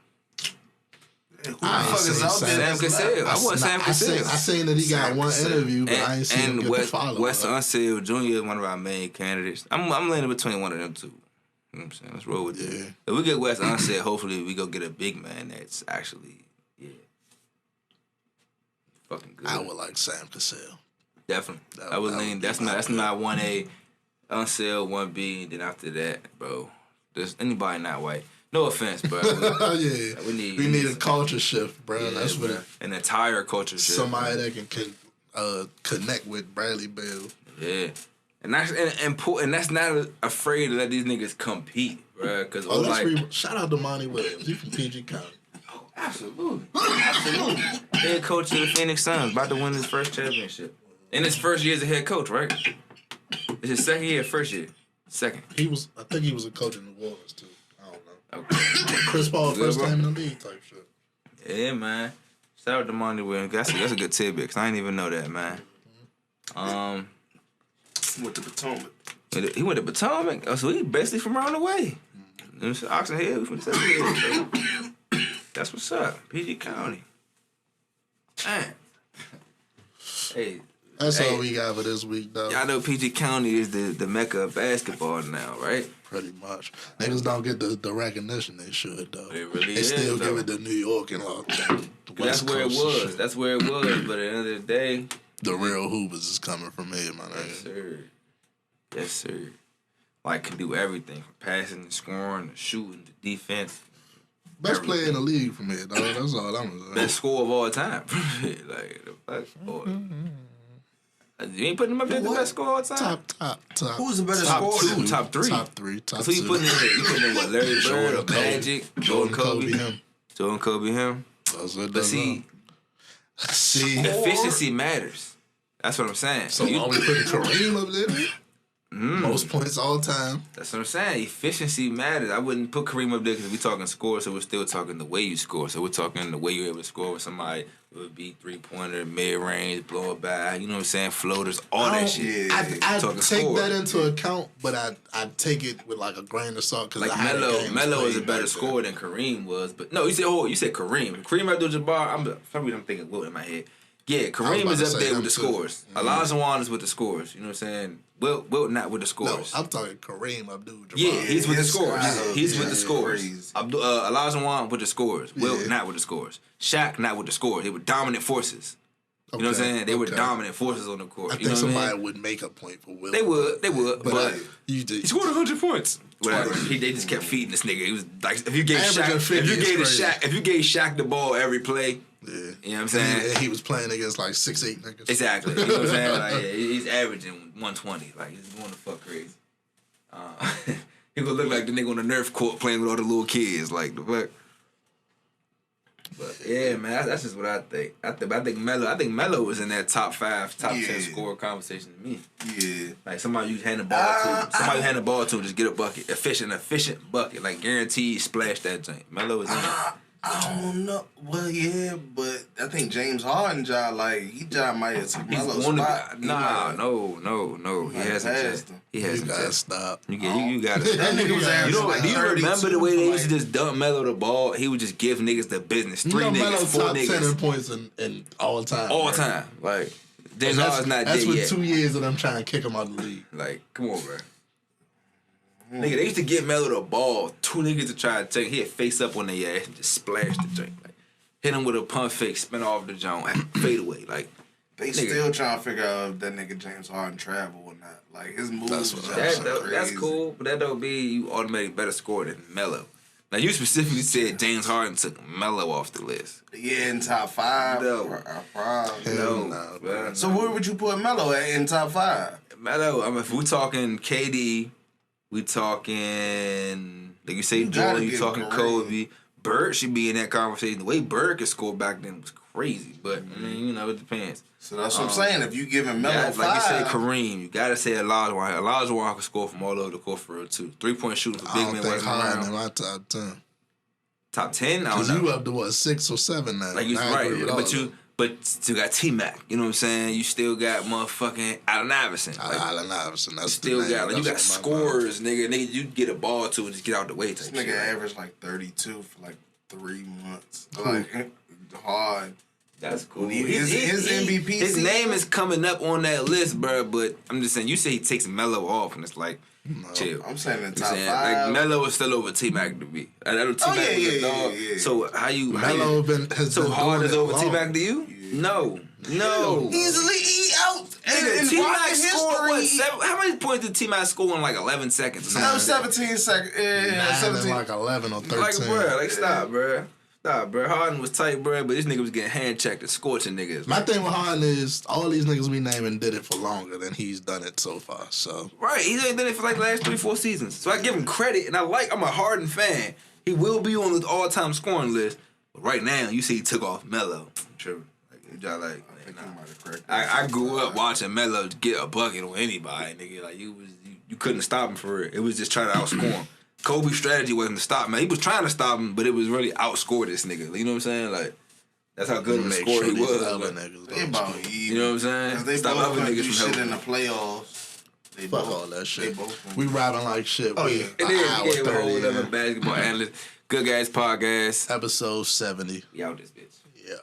Speaker 3: Who the fuck is out there?
Speaker 1: Sam Cassell. I want Sam Cassell.
Speaker 2: I seen that he got one interview, but I ain't seen him get the follow-up.
Speaker 1: Wes Unseld Jr. is one of our main candidates. I'm landing between one of them two. You know what I'm saying? Let's roll with it. If we get Wes Unseld, hopefully we go get a big man that's actually, fucking good.
Speaker 2: I would like Sam Cassell.
Speaker 1: Definitely. I would lean. That's my 1A, Unseld 1B, and then after that, bro, there's anybody not white. No offense, bro.
Speaker 2: We need a culture shift, bro. That's what
Speaker 1: an entire culture shift.
Speaker 2: Somebody that can connect with Bradley Beal.
Speaker 1: Yeah. And that's not afraid to let these niggas compete, bro. Because
Speaker 2: shout out to Monty Williams. He from PG County.
Speaker 1: Oh, absolutely. Head coach of the Phoenix Suns, about to win his first championship. In his first year as a head coach, right? It's his second year, first year. Second.
Speaker 2: I think he was a coach in New Orleans too. I don't know. Okay. Chris Paul first time in the league type shit.
Speaker 1: Yeah, man. Shout out to Monty Williams. That's a good tidbit because I didn't even know that, man.
Speaker 3: Went to Potomac.
Speaker 1: He went to Potomac. Oh, so he basically from around the way. Oxon Hill from Texas. So that's what's up. PG County. Man. Hey.
Speaker 2: That's all we got for this week, though.
Speaker 1: Y'all know PG County is the mecca of basketball now, right?
Speaker 2: Pretty much. Niggas don't get the recognition they should, though.
Speaker 1: It really
Speaker 2: they still give it to New York and all that.
Speaker 1: That's where it was. That's where it was. But at the end of the day,
Speaker 2: the real hoopers is coming from here, my nigga.
Speaker 1: Yes, sir. Yes, sir. Like, can do everything from passing, to scoring, to shooting, to defense.
Speaker 2: Best player in the league from here, dog. That's all I'm saying.
Speaker 1: Best score of all time. Like, the fuck, boy. You ain't putting him up there the best score of all time?
Speaker 2: Top.
Speaker 3: Who's the better
Speaker 1: top
Speaker 3: scorer?
Speaker 1: Two, top three.
Speaker 2: Top three.
Speaker 1: So you putting in there? You putting in what? Larry Bird, Magic, Jordan Kobe, him.
Speaker 2: But
Speaker 1: see, efficiency matters. That's what I'm saying.
Speaker 2: So are we putting Kareem up there? Most points all time.
Speaker 1: That's what I'm saying. Efficiency matters. I wouldn't put Kareem up there because we're talking score, so we're still talking the way you score. So we're talking the way you're able to score with somebody. It would be 3-pointer, mid-range, blow it back, you know what I'm saying? Floaters, all that shit.
Speaker 2: I take
Speaker 1: score.
Speaker 2: that into account, but I take it with like a grain of salt.
Speaker 1: Like Melo is a better scorer than Kareem was. But no, you said Kareem. Kareem Abdul-Jabbar, for some reason I'm thinking Wilt in my head. Yeah, Kareem is up there with the scores. Olajuwon is with the scores. You know what I'm saying? Wilt not with the scores.
Speaker 2: No, I'm talking Kareem Abdul-Jabbar.
Speaker 1: Yeah, he's with the scores. He's with the scores. Olajuwon with the scores. Wilt not with the scores. Shaq not with the scores. They were dominant forces. You know what I'm saying? They were dominant forces on the court.
Speaker 2: I think somebody would make a point for Wilt.
Speaker 1: They would. But
Speaker 2: he
Speaker 1: scored 100 points. Whatever. They just kept feeding this nigga. He was like, if you gave Shaq the ball every play. Yeah. You know what I'm saying?
Speaker 2: And he was playing against like 6'8" niggas.
Speaker 1: Exactly. You know what I'm saying? Like, yeah, he's averaging 120. Like, he's going to fuck crazy. He gonna look like the nigga on the Nerf court playing with all the little kids. Like, the fuck. But yeah, man, that's just what I think. I think Melo is in that top 5, top 10 score conversation to me. Yeah. Like, somebody you hand the ball to, just get a bucket. Efficient bucket. Like, guaranteed splash that joint. Melo is in it.
Speaker 3: I don't know. Well, yeah, but I think James Harden might have took Melo's spot.
Speaker 1: No. He hasn't. He hasn't.
Speaker 2: You gotta stop.
Speaker 1: You gotta stop.
Speaker 3: That nigga was averaging
Speaker 1: Do you remember the way they used to just dump Melo the ball? He would just give niggas the business. 3 niggas,
Speaker 2: Melo
Speaker 1: 4
Speaker 2: top
Speaker 1: niggas.
Speaker 2: 10 in points in all time.
Speaker 1: All time. Like, James Harden's not
Speaker 2: that's
Speaker 1: dead
Speaker 2: with
Speaker 1: yet.
Speaker 2: 2 years that I'm trying to kick him out of the league.
Speaker 1: Like, come on, bro. Nigga, they used to give Melo the ball, 2 niggas to try to take. He'd face up on their ass and just splash the drink. Like, hit him with a pump fake, spin off the joint, fade away. Like,
Speaker 3: they still trying to figure out if that nigga James Harden travel or not. Like, his moves
Speaker 1: that's cool, but that don't mean you automatically better score than Melo. Now, you specifically said James Harden took Melo off the list.
Speaker 3: Yeah, in top 5.
Speaker 1: No.
Speaker 3: No. So where would you put Melo at in top 5?
Speaker 1: Melo, I mean, if we're talking KD, we talking, like you say, Jordan, you talking Kobe. Bird should be in that conversation. The way Bird could score back then was crazy, but I mean, you know, it depends.
Speaker 3: So that's what I'm saying. If you give him Melo 5,
Speaker 1: like you say, Kareem, you gotta say Olajuwon. Olajuwon can score from all over the court for real too. 3-point shooting for big men wasn't around.
Speaker 2: In my top 10.
Speaker 1: Top 10? I don't know.
Speaker 2: Because you up to what, 6 or 7 now?
Speaker 1: Like you right, but still got T-Mac. You know what I'm saying? You still got motherfucking Allen Iverson.
Speaker 2: Allen Iverson. That's
Speaker 1: still got. Like, you got scorers, nigga. You get a ball to and just get out the way.
Speaker 3: This nigga averaged like 32 for like 3 months. Like hard.
Speaker 1: That's cool.
Speaker 3: His MVP.
Speaker 1: His name is coming up on that list, bro. But I'm just saying, you say he takes Melo off, and it's like, chill.
Speaker 3: I'm saying in top 5.
Speaker 1: Like, Melo is still over T-Mac to me. I know T-Mac was a dog. Yeah. So how you?
Speaker 2: Melo has been
Speaker 1: Hard is over T-Mac to you? Yeah. No.
Speaker 3: Easily out.
Speaker 1: And T-Mac scored what? How many points did T-Mac score in like 11 seconds? Or something?
Speaker 3: 17 seconds. Yeah, 17.
Speaker 2: Like 11 or 13.
Speaker 1: Like, bro, stop, bro. Stop, bro. Harden was tight, bro, but this nigga was getting hand checked and scorching niggas.
Speaker 2: My thing with Harden is all these niggas we naming did it for longer than he's done it so far. So
Speaker 1: right, he's only done it for like the last 3-4 seasons. So I give him credit, and I'm a Harden fan. He will be on the all-time scoring list, but right now you see he took off Melo. True. I grew up watching Melo get a bucket on anybody, nigga. Like you couldn't stop him for it. It was just trying to outscore him. Kobe's strategy wasn't to stop him. He was trying to stop him, but it was really outscore this nigga. You know what I'm saying? Like, that's how good of a scorer he was. You know what I'm saying?
Speaker 3: They
Speaker 1: stop
Speaker 3: both
Speaker 1: other niggas
Speaker 3: from shit in the playoffs.
Speaker 2: Fuck all that shit. We rapping like shit.
Speaker 1: Oh yeah. And then we gave a whole other basketball analyst. Good Guys Podcast.
Speaker 2: Episode 70.
Speaker 1: We out this bitch.
Speaker 2: Yeah.